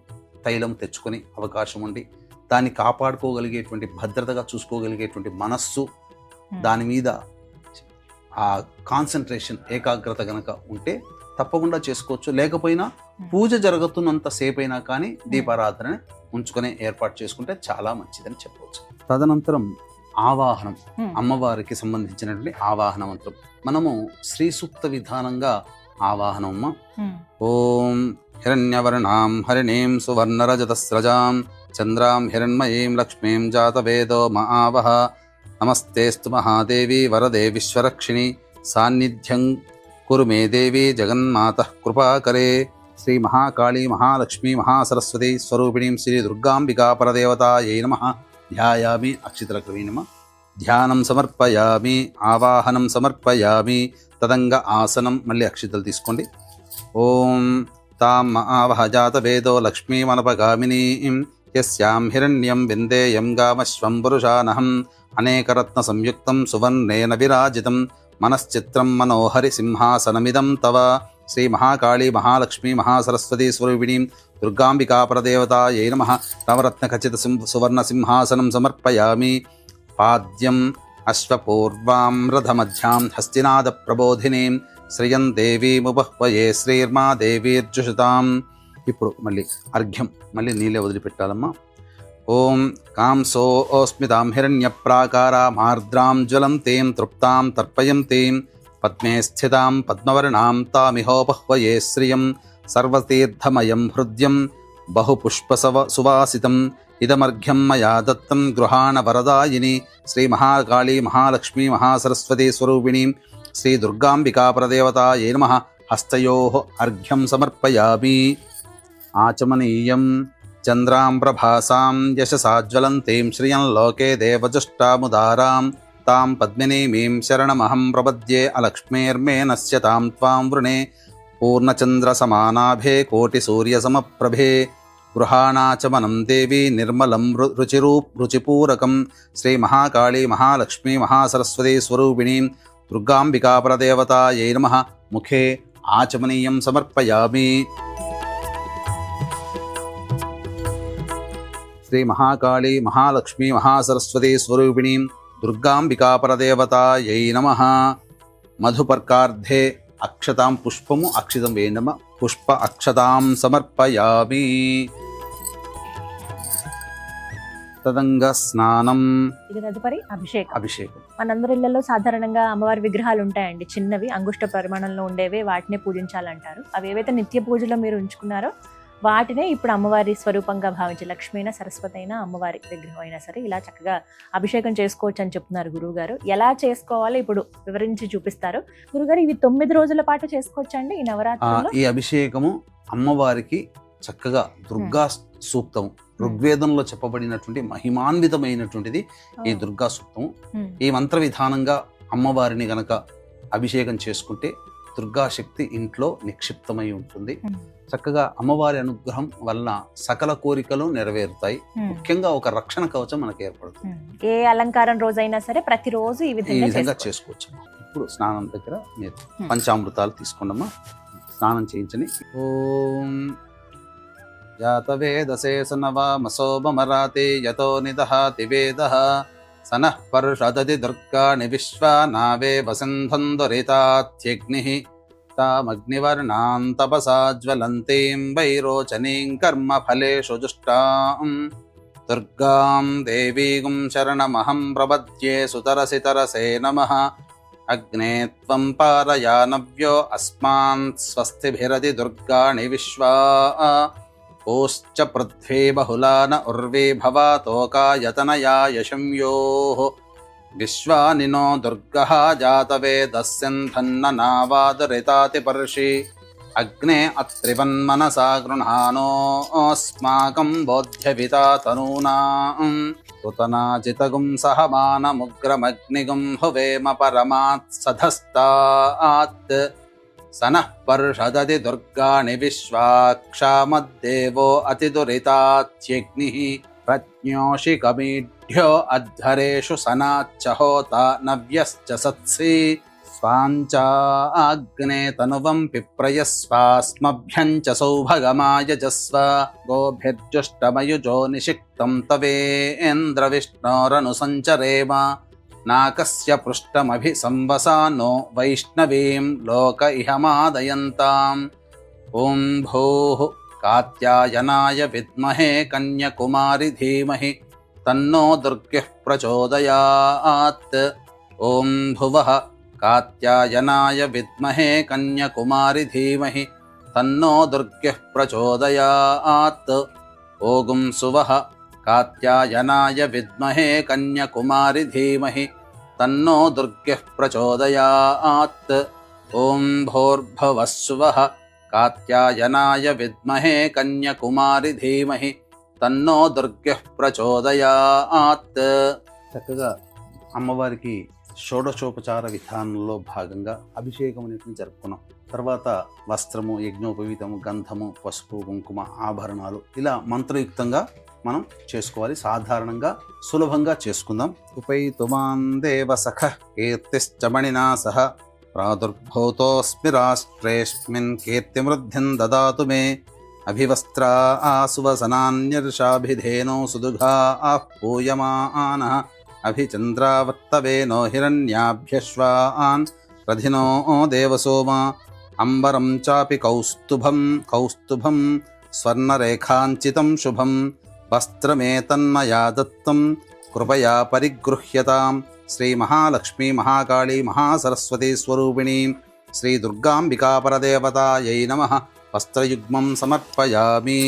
తైలం తెచ్చుకొని అవకాశం ఉండి, దాన్ని కాపాడుకోగలిగేటువంటి, భద్రతగా చూసుకోగలిగేటువంటి మనస్సు, దాని మీద ఆ కాన్సన్ట్రేషన్, ఏకాగ్రత గనక ఉంటే తప్పకుండా చేసుకోవచ్చు. లేకపోయినా పూజ జరుగుతున్నంత సేపైనా కానీ దీపారాధన ఉంచుకునే ఏర్పాటు చేసుకుంటే చాలా మంచిదని చెప్పవచ్చు. తదనంతరం ఆవాహనం, అమ్మవారికి సంబంధించినటువంటి ఆవాహన మంత్రం. మనము శ్రీ సూక్త విధానంగా ఆవాహనమ్మ. ఓం హిరణ్యవర్ణాం హరిణీం సువర్ణరజతస్రజాం చంద్రాం హిరణ్మయీం లక్ష్మీం జాతవేదో మహావహ. నమస్తేస్తు మహాదేవి వరదే విశ్వరక్షిణి సాన్నిధ్యం కురు మే దేవి జగన్మాతః కృపాకరే. శ్రీ మహాకాళీ మహాలక్ష్మీ మహాసరస్వతి స్వరూపిణీం శ్రీ దుర్గాంబికా పరదేవతాయై నమః. ధ్యాయామి, అక్షితలకు వేయనమా. ధ్యానం సమర్పయామి, ఆవాహనం సమర్పయామి. తదంగ ఆసనం, మళ్ళీ అక్షితలు తీసుకోండి. ఓం తాం ఆవహ జాతవేదో లక్ష్మీమనపగామినీం యస్యాం హిరణ్యం విందేయం గామశ్వం పురుషానహం అనేకరత్న సంయుక్తం సువర్ణేన విరాజితం మనశ్చిత్రం మనోహరి సింహాసనమిదం తవ. శ్రీ మహాకాళీ మహాలక్ష్మీ మహాసరస్వతి స్వరూపిణీం దుర్గాంబికా పరదేవతాయై నమః. నవరత్న ఖచ్చిత సువర్ణ సింహాసనం సమర్పయామి. పాద్యం అశ్వపూర్వాం రథమధ్యాం హస్తినాద ప్రబోధినీం శ్రియం దేవీముపహ్వయే శ్రీర్మా దేవీర్జుషతాం. ఇప్పుడు మళ్ళీ అర్ఘ్యం, మళ్ళీ నీళ్ళే వదిలిపెట్టాలమ్మా. ఓం కాంసోస్మితాం హిరణ్యప్రాకారామార్ద్రాం జ్వలంతీం తృప్తాం తర్పయంతీం పద్మే స్థితాం పద్మవర్ణాం తామిహోపహ్వయే శ్రియం సర్వతీర్థమయం హృద్యం బహుపుష్పసువాసితం ఇదమర్ఘ్యం మయా దత్తం గృహాణ వరదాయిని. శ్రీ మహాకాళీ మహాలక్ష్మీ మహాసరస్వతి స్వరూపిణీం శ్రీ దుర్గాంబికా పరదేవతాయై నమః. హస్తయోః అర్ఘ్యం సమర్పయామి. ఆచమనీయం చంద్రాం ప్రభాసాం యశసాజ్వలంతీం శ్రియం లోకే దేవజుష్టాముదారాం తాం పద్మినీమీం శరణమహం ప్రపద్యే అలక్ష్మీర్మే నశ్యతాం త్వాం వృణే పూర్ణచంద్రసమానాభే కోటిసూర్యసమప్రభే గృహాణాచమనం దేవీ నిర్మలం రుచిపూరకం శ్రీ మహాకాళీ మహాలక్ష్మీ మహాసరస్వతీ స్వరూపిణీం దుర్గాంబికాపరదేవతాయై నమః ముఖే ఆచమనీయం సమర్పయామి. శ్రీ మహాకాళీ మహాలక్ష్మీ మహాసరస్వతీ స్వరూపిణీం దుర్గాంబికాపరదేవతాయై నమః. మధుపర్కార్ధే అక్షతాం పుష్పము అక్షితం వేయనమ పుష్ప అక్షతాం సమర్పయామి. తదంగ స్నానం. ఇక తదుపరి అభిషేకం. అభిషేకం మనందరి ఇళ్లలో సాధారణంగా అమ్మవారి విగ్రహాలు ఉంటాయండి, చిన్నవి అంగుష్ట పరిమాణంలో ఉండేవే, వాటినే పూజించాలంటారు. అవి ఏవైతే నిత్య పూజలో మీరు ఉంచుకున్నారో వాటినే ఇప్పుడు అమ్మవారి స్వరూపంగా భావించి లక్ష్మీ అయినా సరస్వతి అయినా అమ్మవారి విగ్రహం అయినా సరే ఇలా చక్కగా అభిషేకం చేసుకోవచ్చు అని చెప్తున్నారు గురువు గారు. ఎలా చేసుకోవాలో ఇప్పుడు వివరించి చూపిస్తారు గురుగారు. ఇవి 9 రోజుల పాటు చేసుకోవచ్చండి ఈ నవరాత్రుల్లో? ఈ అభిషేకము అమ్మవారికి చక్కగా దుర్గా సూక్తము, ఋగ్వేదంలో చెప్పబడినటువంటి మహిమాన్వితమైనటువంటిది ఈ దుర్గా సూక్తము. ఈ మంత్ర విధానంగా అమ్మవారిని గనక అభిషేకం చేసుకుంటే దుర్గాశక్తి ఇంట్లో నిక్షిప్తమై ఉంటుంది. చక్కగా అమ్మవారి అనుగ్రహం వలన సకల కోరికలు నెరవేరుతాయి. ముఖ్యంగా ఒక రక్షణ కవచం మనకు ఏర్పడుతుంది. ఏ అలంకారం రోజైనా సరే ప్రతిరోజు ఈ విధంగా చేసుకోవచ్చు. ఇప్పుడు స్నానం దగ్గర మీరు పంచామృతాలు తీసుకోండమ్మా, స్నానం చేయించని. ఓం యాతవేదశేషనవామసోమరాతే యతో నిదహాతి వేదః సనః పరుషదతి దుర్గాణి విశ్వా నావే వసింధందురితాత్యగ్నిః తామగ్నివర్ణాం తపసా జ్వలంతీం వైరోచనీం కర్మఫలేషు జుష్టాం దుర్గాం దేవీం శరణమహం ప్రపద్యే సుతరసి తరసే నమః. అగ్నే త్వం పారయానవ్యో అస్మాన్ స్వస్తిభిరతి దుర్గాణి విశ్వా ఓశ్చ పృథ్వీ బహుళాన ఉర్వీ భవాతోకాయతనయా యశంయోః విశ్వానినో దుర్గః జాతవేదస్యంధన్ననావాదురితాతి పర్షి అగ్నే అత్రివన్మనసా గృహాణోస్మాకం బోధ్యవితా తనూనాం కృతనాజితగుం సహమానముగ్రమగ్నిగుం హువేమ పరమాత్ సధస్తాత్ సనః పర్షదతి దుర్గాణి విశ్వాక్షామద్దేవో అతిదురితాత్యగ్నిః ప్రజ్ఞోషికమీఢ్యో అధ్వరేషు సనాచ్చ హోత నవ్యశ్చ సత్సి స్వాంచాగ్నే తనువం పిప్రయస్వాస్మభ్యం చ సౌభగమాయజస్వ గోభిర్జుష్టమయుజో నిషిక్తం తవేంద్ర విష్ణోరను సంచరేమ నాకస్య పృష్టమభి సంవసానో వైష్ణవీం లోక ఇహమాదయంతాం. ఓం భూః కాత్యాయనాయ విద్మహే కన్యకుమారి ధీమహి తన్నో దుర్గః ప్రచోదయాత్. ఓం భువః కాత్యాయనాయ విద్మహే కన్యకుమారి ధీమహి తన్నో దుర్గః ప్రచోదయాత్. ఓం సువః కాత్యాయనాయ విద్మహే కన్యకుమారి ధీమహి తన్నో దుర్గః ప్రచోదయాత్. ఓం భోర్భువస్సువః కాత్యాయనాయ విద్మహే కన్యకుమారి ధీమహి తన్నో దుర్గః ప్రచోదయాత్. చక్కగా అమ్మవారికి షోడశోపచార విధానంలో భాగంగా అభిషేకం అనేది జరుపుకున్నాం. తర్వాత వస్త్రము, యజ్ఞోపవీతము, గంధము, పసుపు, కుంకుమ, ఆభరణాలు ఇలా మంత్రయుక్తంగా మనం చేసుకోవాలి. సాధారణంగా సులభంగా చేసుకుందాం. ఉపైతుమాం దేవ సఖ కీర్తిశ్చమణినా సహ ప్రాదుర్భూతోస్మి రాష్ట్రేస్మిన్ కీర్తిమృద్ధిం దదాతు మే అభివస్త్రా సువసనాన్యర్షాభిధేనో సుదుఘా పూయమానః అభిచంద్రావర్తవేనో హిరణ్యాభ్యశ్వాన్ రధినో దేవసోమా అంబరం చాపి కౌస్తుభం స్వర్ణరేఖాంచితం శుభం వస్త్రమేతన్మయా దత్తం కృపయా పరిగృహ్యతాం. శ్రీ మహాలక్ష్మీ మహాకాళీ మహాసరస్వతీ స్వరూపిణీం శ్రీ దుర్గాంబికాపరదేవతాయై నమః వస్త్రయుగ్మం సమర్పయామి.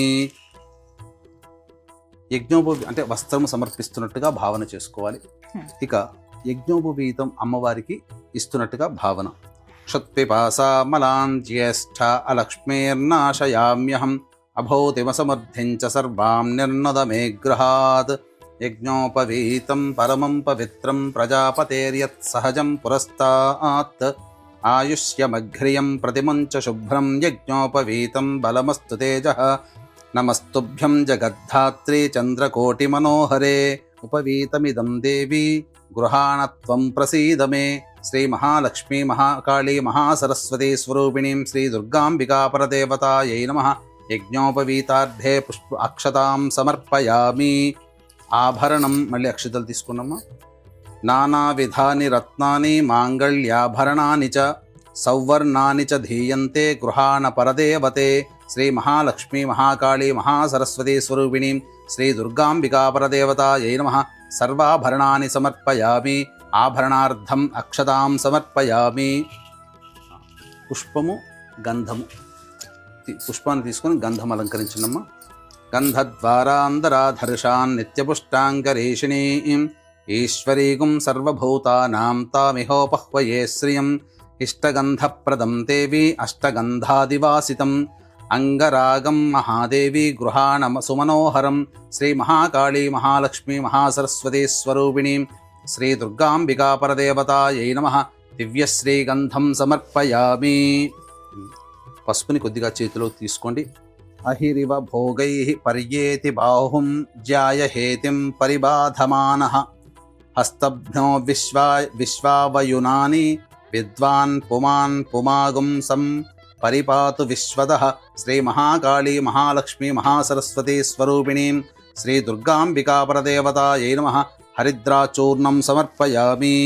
అంటే వస్త్రము సమర్పిస్తున్నట్టుగా భావన చేసుకోవాలి. ఇక యజ్ఞోపవీతం అమ్మవారికి ఇస్తున్నట్టుగా భావన. క్షత్పిపాసా మలాన్ జ్యేష్ఠ అలక్ష్మీర్నాశయామ్యహం అభౌతిమసమర్థించ సర్వాం నిర్నదమే గృహాత్ యజ్ఞోపవీతం పరమం పవిత్రం ప్రజాపతేర్యత్ సహజం పురస్తాత్ ఆయుష్యమఘ్రియం ప్రతిముంచ శుభ్రం యజ్ఞోపవీతం బలమస్తు తేజః నమస్తుభ్యం జగద్ధాత్రి చంద్రకోటి మనోహరే ఉపవీతమిదం దేవి గృహాణత్వం ప్రసీద మే. శ్రీ మహాలక్ష్మీ మహాకాళీ మహాసరస్వతీ స్వరూపిణీం శ్రీ దుర్గాంబికా పరదేవతాయై నమః. యజ్ఞోపవీతార్థే పుష్ప అక్షతాం సమర్పయామి. ఆభరణం మళ్ళీ అక్షతలు తీసుకున్నామా. నానావిధాని రత్నాని మాంగళ్యాభరణాని చ సౌవర్ణాని చ ధీయంతే గృహాణ పరదేవతే. శ్రీ మహాలక్ష్మీ మహాకాళీ మహాసరస్వతీ స్వరూపిణీం శ్రీ దుర్గాంబికా పరదేవతాయై నమః. సర్వాభరణాని సమర్పయామి. ఆభరణార్థం అక్షతాం సమర్పయామి. పుష్పము గంధము పుష్పాన్ని తీసుకొని గంధం అలంకరించినమ్మా. గంధద్వారాంధరాధర్షాన్ నిత్యపుష్టాంగరేషిణీం ఈశ్వరీగుం సర్వభూతానాం తామిహోపహ్వయే శ్రియం. ఇష్టగంధప్రదం దేవి అష్టగంధాదివాసితం అంగరాగం మహాదేవి గృహాణ సుమనోహరం. శ్రీ మహాకాళీ మహాలక్ష్మీ మహాసరస్వతీ స్వరూపిణీం శ్రీ దుర్గాంబికా పరదేవతాయై నమః. దివ్యశ్రీగంధం సమర్పయామి. పసుపుని కొద్దిగా చేతిలో తీసుకోండి. అహిరివ భోగై పర్యేతి బాహుం జ్యాయహేతిం పరిబాధమానః. హస్తభ్నో విశ్వావయునాని విద్వాన్ పుమాన్ పుమాగుం సం పరిపాతు విశ్వదః. శ్రీ మహాకాళీ మహాలక్ష్మీ మహాసరస్వతీ స్వరూపిణీం శ్రీ దుర్గాంబికా పరదేవతాయై నమః. హరిద్రాచూర్ణం సమర్పయామి.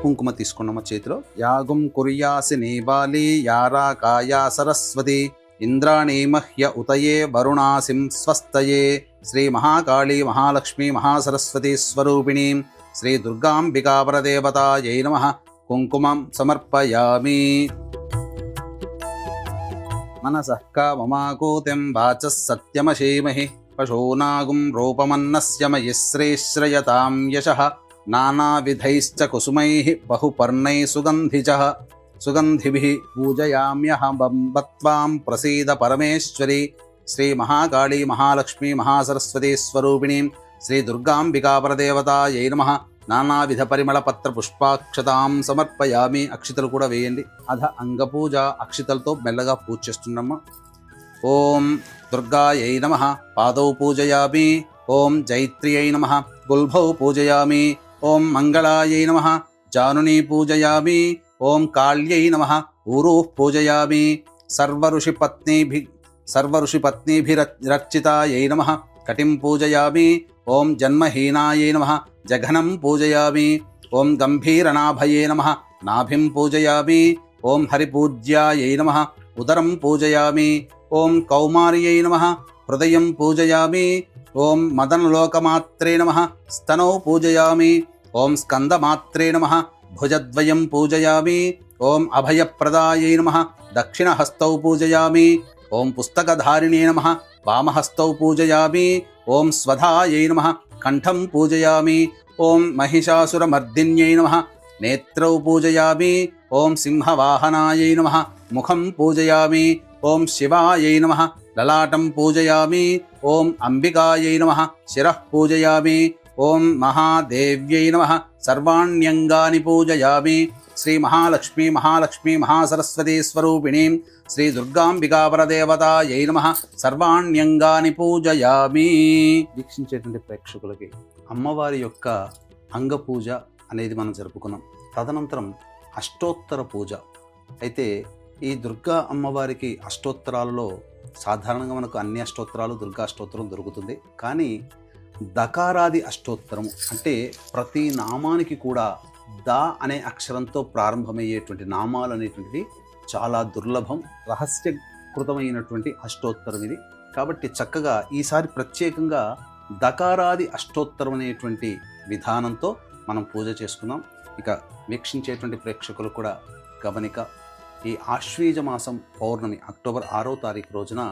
కుంకుమ తీసుకున్నమ్మ చేతిలో. యాగం కుర్యాసి నీబాలి యారా కాయా సరస్వతి ఇంద్రాణీ మహ్య ఉతయే వరుణాసిం స్వస్తయే. శ్రీ మహాకాళీ మహాలక్ష్మీ మహాసరస్వతీ స్వరూపిణీం శ్రీ దుర్గాంబికా పరదేవతాయై నమః. కుంకుమం సమర్పయామి. మనసః కామమాకూతిం వాచః సత్యమశీమహి పశూనాగుం రూపమన్నస్య మయి శ్రీశ్రయతాం యశః. నానావిధైశ్చ కుసుమైః బహుపర్ణైః సుగంధిభిః పూజయామ్యహం త్వాం ప్రసీద పరమేశ్వరి. శ్రీ మహాకాళీ మహాలక్ష్మీ మహాసరస్వతీ స్వరూపిణీం శ్రీ దుర్గాంబికా పరదేవతాయై నమః. నానావిధ పరిమళ పత్ర పుష్పాక్షతాం సమర్పయామి. అక్షితలు కూడా వేయండి. అధ అంగపూజ. అక్షితలతో మెల్లగా పూజ చేస్తున్నామ్మా. ఓం దుర్గాయై నమః. పాదౌ పూజయామి. ఓం జైత్ర్యై నమః. గుల్భౌ పూజయామి. ఓం మంగళాయై నమః. జానునీ పూజయామి. ఓం కాళ్యై నమః. ఊరూః పూజయామి. సర్వఋషిపత్నీభిరర్చితాయై నమః. కటిం పూజయామి. ఓం జన్మహీనాయై నమః. జఘనం పూజయామి. ఓం గంభీరనాభయే నమః. నాభిం పూజయామి. ఓం హరిపూజ్యాయై నమః. ఉదరం పూజయామి. ఓం కౌమార్యై నమః. హృదయం పూజయామి. ఓం మదనలోకమాత్రే నమః. స్తనౌ పూజయామి. ఓం స్కందమాత్రే నమః. భుజద్వయం పూజయామి. ఓం అభయప్రదాయై నమః. దక్షిణహస్తౌ పూజయామి. ఓం పుస్తకధారిణే నమః. వామహస్తౌ పూజయామి. ఓం స్వధాయై నమః. కంఠం పూజయామి. ఓం మహిషాసురమర్దిన్యై నమః. నేత్రౌ పూజయామి. ఓం సింహవాహనాయై నమః. ముఖం పూజయామి. ఓం శివాయై నమః. లలాటం పూజయామి. ఓం అంబికాయై నమః. శిరః పూజయామి. ఓం మహాదేవ్యై నమః. సర్వాణ్యంగాని పూజయామి. శ్రీ మహాలక్ష్మీ మహాసరస్వతీ స్వరూపిణీం శ్రీ దుర్గాంబికా పరదేవతాయై నమః. సర్వాణ్యంగాని పూజయామి. వీక్షించేటువంటి ప్రేక్షకులకి అమ్మవారి యొక్క అంగపూజ అనేది మనం జరుపుకున్నాం. తదనంతరం అష్టోత్తర పూజ. అయితే ఈ దుర్గా అమ్మవారికి అష్టోత్తరాలలో సాధారణంగా మనకు అన్ని అష్టోత్తరాలు దుర్గా అష్టోత్తరం దొరుకుతుంది. కానీ దకారాది అష్టోత్తరము అంటే ప్రతి నామానికి కూడా ద అనే అక్షరంతో ప్రారంభమయ్యేటువంటి నామాలు అనేటువంటివి చాలా దుర్లభం, రహస్యకృతమైనటువంటి అష్టోత్తరం ఇది. కాబట్టి చక్కగా ఈసారి ప్రత్యేకంగా దకారాది అష్టోత్తరం అనేటువంటి విధానంతో మనం పూజ చేసుకున్నాం. ఇక వీక్షించేటువంటి ప్రేక్షకులు కూడా గమనిక. ఈ ఆశ్వీజ మాసం పౌర్ణమి అక్టోబర్ 6వ తారీఖు రోజున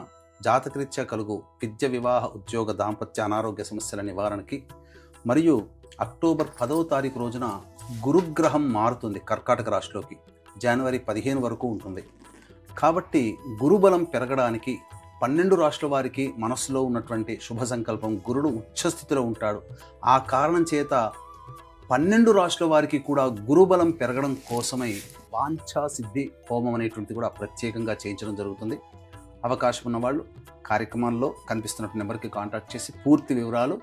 జాతకరీత్యా కలుగు విద్య, వివాహ, ఉద్యోగ, దాంపత్య, అనారోగ్య సమస్యల నివారణకి, మరియు అక్టోబర్ 10వ తారీఖు రోజున గురుగ్రహం మారుతుంది కర్కాటక రాశిలోకి. జనవరి 15 వరకు ఉంటుంది. కాబట్టి గురుబలం పెరగడానికి 12 రాశుల వారికి మనస్సులో ఉన్నటువంటి శుభ సంకల్పం, గురుడు ఉచ్చస్థితిలో ఉంటాడు. ఆ కారణం చేత 12 రాశుల వారికి కూడా గురుబలం పెరగడం కోసమై వాంఛా సిద్ధి హోమం అనేటువంటిది కూడా ప్రత్యేకంగా చేయించడం జరుగుతుంది. అవకాశం ఉన్నవాళ్ళు కార్యక్రమంలో కనిపిస్తున్న నెంబర్కి కాంటాక్ట్ చేసి పూర్తి వివరాలు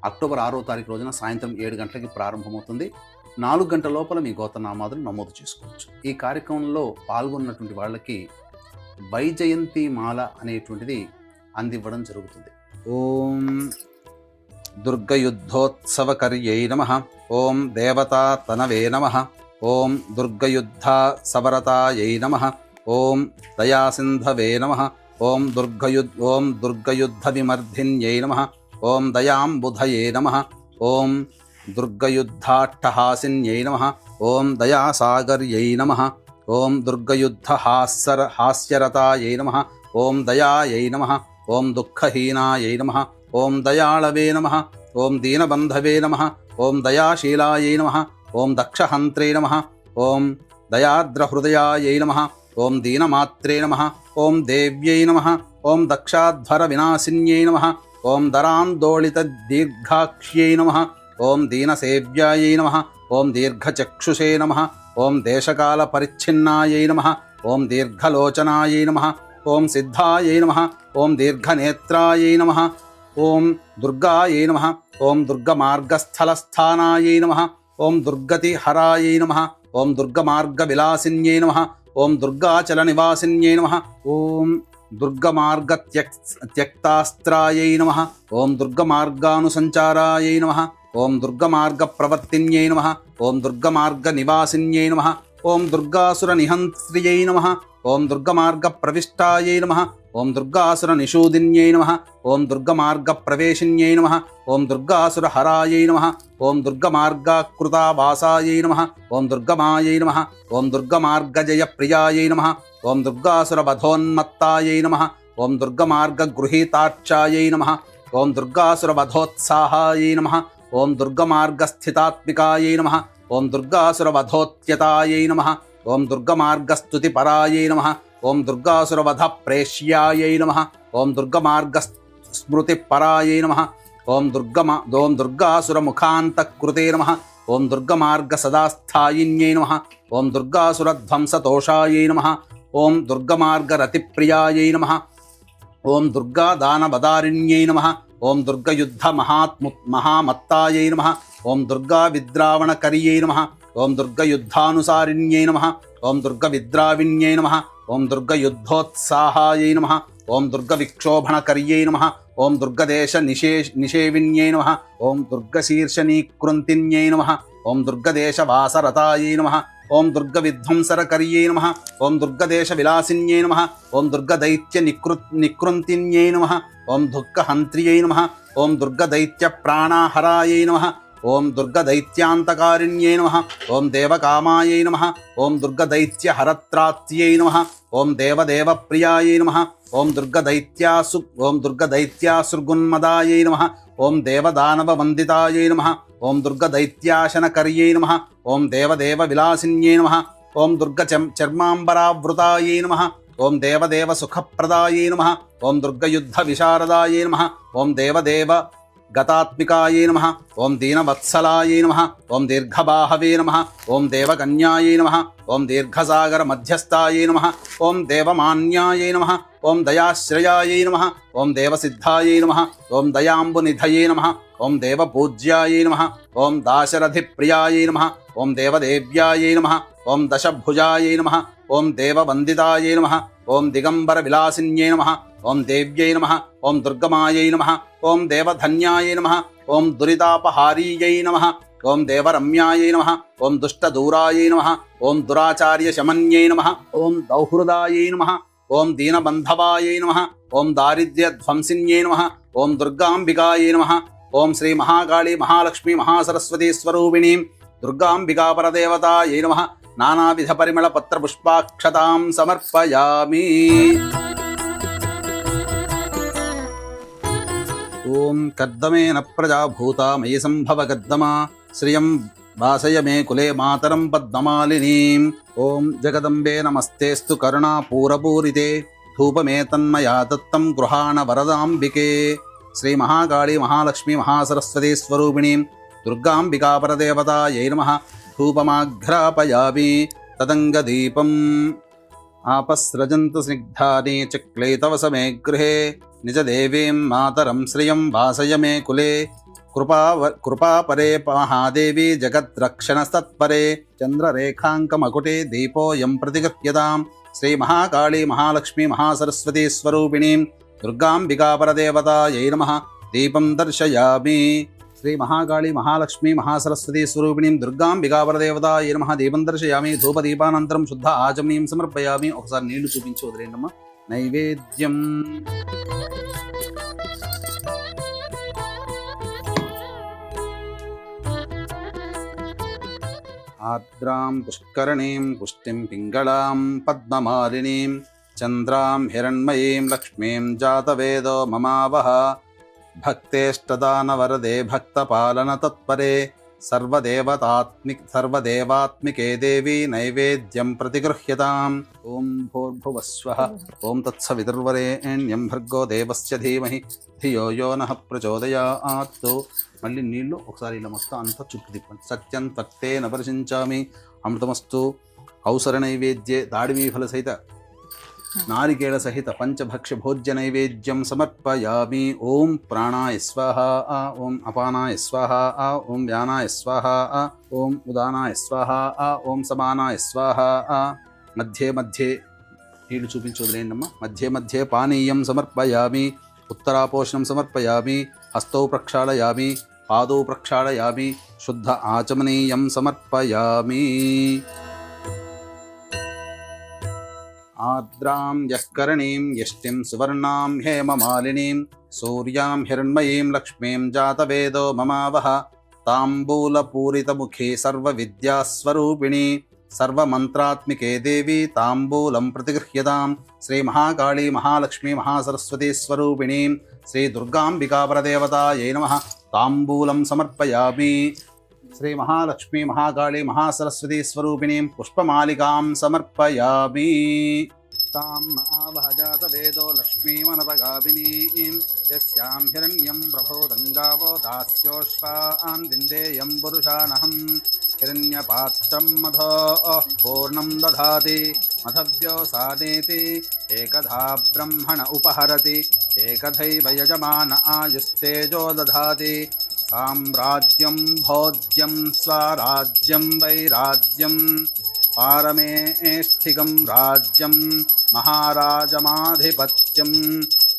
అక్టోబర్ 6వ తారీఖు రోజున సాయంత్రం 7 గంటలకి ప్రారంభమవుతుంది. 4 గంటల లోపల మీ గోత్రనామాదులు నమోదు చేసుకోవచ్చు. ఈ కార్యక్రమంలో పాల్గొన్నటువంటి వాళ్ళకి వైజయంతి మాల అనేటువంటిది అందివ్వడం జరుగుతుంది. ఓం దుర్గయుద్ధోత్సవకర్యై నమః. ఓం దేవతా తనవే నమః. ఓం దుర్గయుద్ధ సవరతాయై నమః. ఓం దయాసింధవే నమః. ఓం దుర్గయుద్ధ విమర్ధిన్యై నమః. ఓం దయాంబుధయే నమః. ఓం దుర్గయుద్ధాట్టహాసిన్యై నమః. ఓం దయాసాగర్యై నమః. ఓం దుర్గయుద్ధ హాస్యరతాయై నమః. ఓం దయాయై నమః. ఓం దుఃఖహీనాయై నమః. ఓం దయాళవే నమః. ఓం దీనబంధవే నమః. ఓం దయాశీలాయై నమః. ఓం దక్షహంత్రే నమః. ఓం దయాద్రహృదయాయై నమః. ఓం దీనమాత్రే నమః. ఓం దేవ్యై నమః. ఓం దక్షాధ్వర వినాశిన్యై నమః. ఓం దరాందోళిత దీర్ఘాక్ష్యై నమః. ఓం దీనసేవ్యాయై నమః. ఓం దీర్ఘచక్షుషే నమః. ఓం దేశకాల పరిచ్ఛిన్నాయై నమః. ఓం దీర్ఘలోచనాయై నమః. ఓం సిద్ధాయై నమః. ఓం దీర్ఘనేత్రాయై నమః. ఓం దుర్గాయై నమః. ఓం దుర్గమార్గస్థలస్థానాయై నమః. ఓం దుర్గతిహరాయై నమః. ఓం దుర్గమార్గవిలాసిన్యై నమః. ఓం దుర్గాచల నివాసిన్యై నమః. ఓం దుర్గమార్గత్యక్తాస్త్రాయై నమః. ఓం దుర్గమార్గానుసంచారాయై నమః. ఓం దుర్గమార్గప్రవర్తిన్యై నమః. ఓం దుర్గమార్గనివాసిన్యై నమః. ఓం దుర్గాసురనిహంత్ర్యై నమః. ఓం దుర్గమార్గప్రవిష్టాయై నమః. ఓం దుర్గాసురనిషూదిన్యై నమః. ఓం దుర్గమార్గప్రవేశిన్యై నమః. ఓం దుర్గాసురహరాయై నమః. ఓం దుర్గమార్గాకృతావాసాయై నమః. ఓం దుర్గమాయై నమః. ఓం దుర్గమార్గజయప్రియాయై నమః. ఓం దుర్గాసురవధోన్మత్తాయై నమః. ఓం దుర్గమార్గగృహీతాక్షాయై నమః. ఓం దుర్గాసురవధోత్సాహాయై నమః. ఓం దుర్గమార్గస్థితాత్మికాయై నమః. ఓం దుర్గాసురవధోత్యతాయై నమః. ఓం దుర్గమార్గస్తుతిపరాయై నమః. ఓం దుర్గాసురవధ ప్రేష్యాయై నమః. ఓం దుర్గమార్గస్మృతిపరాయై నమః. ఓం దుర్గాసురముఖాంతకృతే నమః. ఓం దుర్గమార్గసదాస్థాయిన్యై నమః. ఓం దుర్గాసురధ్వంసతోషాయై నమః. ఓం దుర్గమార్గరతిప్రియాయై నమః. ఓం దుర్గాదానవదారిణ్యై నమః. ఓం దుర్గయుద్ధ మహామత్తాయై నమః. ఓం దుర్గావిద్రావణకర్యై నమః. ఓం దుర్గయుద్ధానుసారిణ్యై నమః. ఓం దుర్గవిద్రావిణ్యై నమః. ఓం దుర్గయుద్ధోత్సాహాయై నమః. ఓం దుర్గవిక్షోభణకర్యై నమః. ఓం దుర్గదేశ నిషేవిన్యై నమః. ఓం దుర్గశీర్షనీకృంతిన్యై నమః. ఓం దుర్గదేశవాసరతాయై నమః. ఓం దుర్గవిధ్వంసరకర్యై నమః. ఓం దుర్గదేశవిలాసిన్యై నమః. ఓం దుర్గదైత్యనికృంతిన్యై నమః. ఓం దుఃఖహంత్ర్యై నమః. ఓం దుర్గదైత్యప్రాణాహరాయై నమః. ఓం దుర్గదైత్యాంతకారిణ్యై నమః. ఓం దేవకామాయై నమః. ఓం దుర్గదైత్యహరత్రాత్యై నమః. ఓం దేవదేవప్రియాయై నమః. ఓం దుర్గదైత్యాసుర్గున్మదాయై నమః. ఓం దేవదానవవందితాయై నమః. ఓం దుర్గదైత్యాశనకర్యై నమః. ఓం దేవదేవవిలాసిన్యై నమః. ఓం దుర్గచర్మాంబరావృతాయై నమః. ఓం దేవదేవసుఖప్రదాయై నమః. ఓం దుర్గయుద్ధవిశారదాయై నమః. ఓం దేవదేవ గతాత్మికాయై నమః. ఓం దీనవత్సలాయై నమః. ఓం దీర్ఘబాహవే నమః. ఓం దేవకన్యాయై నమః. ఓం దీర్ఘసాగర మధ్యస్థాయై నమః. ఓం దేవమాన్యాయై నమః. ఓం దయాశ్రయాయై నమః. ఓం దేవసిద్ధాయై నమః. ఓం దయాంబునిధయే నమః. ఓం దేవపూజ్యాయై నమః. ఓం దాశరథిప్రియాయై నమః. ఓం దేవదేవ్యాయై నమః. ఓం దశభుజాయై నమః. ఓం దేవవందితాయై నమః. ఓం దిగంబర విలాసిన్యై నమః. ఓం దేవ్యై నమః. ఓం దుర్గమాయై నమః. ఓం దేవధన్యాయై నమః. ఓం దురితాపహారీయై నమః. ఓం దేవరమ్యాయై నమః. ఓం దుష్టదూరాయై నమః. ఓం దురాచార్యశమన్యై నమః. ఓం దౌహృదాయై నమః. ఓం దీనబంధవాయై నమః. ఓం దారిద్ర్యధ్వంసిన్యై నమః. ఓం దుర్గాంబికాయై నమః. ఓం శ్రీ మహాకాళీ మహాలక్ష్మీ మహాసరస్వతీ స్వరూపిణీం దుర్గాంబికాపరదేవతాయై నమః. నానావిధ పరిమళ పత్ర పుష్పాక్షతాం సమర్పయామి. ఓం కర్దమేన ప్రజాభూత మయి సంభవ కర్దమా శ్రియం వాసయ మే కులే మాతరం పద్మమాలినీం. ఓం జగదంబే నమస్తేస్తు కరుణాపూరపూరితే ధూపమేతన్మయా దత్తం గృహాణ వరదాంబికే. శ్రీ మహాకాళీ మహాలక్ష్మీ మహాసరస్వతీ స్వరూపిణీం దుర్గాంబికా పరదేవతాయై నమః. ధూపమాఘ్రాపయామి తదంగదీపం. ఆపస్రజంతు స్నిగ్ధాని చక్లైతవ సమే గృహే నిజదేవీం మాతరం శ్రియం వాసయ మే కులే. కృపాపరే మహాదేవి జగద్రక్షణస్తత్పరే చంద్రరేఖాంకమకుటే దీపోయం ప్రతిగృహ్యతాం. శ్రీ మహాకాళీ మహాలక్ష్మీ మహాసరస్వతీ స్వరూపిణీం దుర్గాంబికా పరదేవతాయై నమః. దీపం దర్శయామి. శ్రీ మహాకాళీ మహాలక్ష్మీ మహాసరస్వతీ స్వరూపిణీం దుర్గాంబికా పరదేవతాయై నమః. దీపం దర్శయామి. ధూపదీపానంతరం శుద్ధ ఆచమనీయం సమర్పయామి. ఒకసారి నీళ్లు చూపించి వదిలేండమ్మా. నైవేద్యం. ఆర్ద్రాం పుష్కరణీం పుష్టిం పింగళాం పద్మమాలినీం చంద్రాం హిరణ్మయీం లక్ష్మీం జాతవేదో మమావహ. భక్తేష్టదానవరదే భక్తపాలన తత్పరే సర్వదేవాత్మికే దేవి నైవేద్యం ప్రతిగృహ్యతాం. ఓం భూర్భువస్వః. ఓం తత్సవితుర్వరేణ్యం భర్గో దేవస్య ధీమహి ధియో యో నః ప్రచోదయాత్. మళ్ళీ నీళ్లు ఒకసారి ఇలా మొత్తం అంతా చుట్టూ తిప్పండి. సత్యం తక్తే నపరిశించామి అమృతమస్తు. ఔసర నైవేద్యే దాడిమీ ఫల సహిత నారికేళ సహిత పంచభక్ష్య భోజ్య నైవేద్యం సమర్పయామి. ఓం ప్రాణాయ స్వాహ. ఓం అపానాయ స్వాహ. ఓం వ్యానాయ స్వాహ. ఓం ఉదానాయ స్వాహ. ఓం సమానాయ స్వాహ. మధ్యే మధ్యే నీళ్లు చూపించి వదిలేయండమ్మా. మధ్యే మధ్యే పానీయం సమర్పయామి. ఉత్తరాపోషణం సమర్పయామి. హస్తౌ ప్రక్షాళయామి. పాదౌ ప్రక్షాళయామి. శుద్ధ ఆచమనీయం సమర్పయామి. ఆర్ద్రాం యఃకరణీం యష్టిం సువర్ణాం హేమమాలినీం సూర్యాం హిరణ్మయీం లక్ష్మీం జాతవేదో మమావహ. తాంబూలపూరితముఖే సర్వవిద్యాస్వరూపిణి సర్వమంత్రాత్మికే దేవి తాంబూలం ప్రతిగృహ్యతాం. శ్రీ మహాకాళీ మహాలక్ష్మీ మహాసరస్వతీ స్వరూపిణీం శ్రీ దుర్గాంబికా పరదేవతాయై నమః. తాంబూలం సమర్పయామి. శ్రీ మహాలక్ష్మీ మహాకాళీ మహాసరస్వతీ స్వరూపిణీం పుష్పమాలికాం సమర్పయామి. తాం ఆవహ జాతవేదో లక్ష్మీమనపగామినీం యస్యాం హిరణ్యం ప్రభోదంగావో దాస్యోష్వాన్ విందేయం పురుషానహం. హిరణ్యపాత్రం మధో పూర్ణం దధాతి మధవ్యో సానేతి ఏకధా బ్రహ్మణ ఉపహరతి ఏకధైవ యజమాన ఆయుస్తేజో దధాతి. సామ్రాజ్యం భోజ్యం స్వరాజ్యం వైరాజ్యం పారమేష్ఠికం రాజ్యం మహారాజమాధిపత్యం.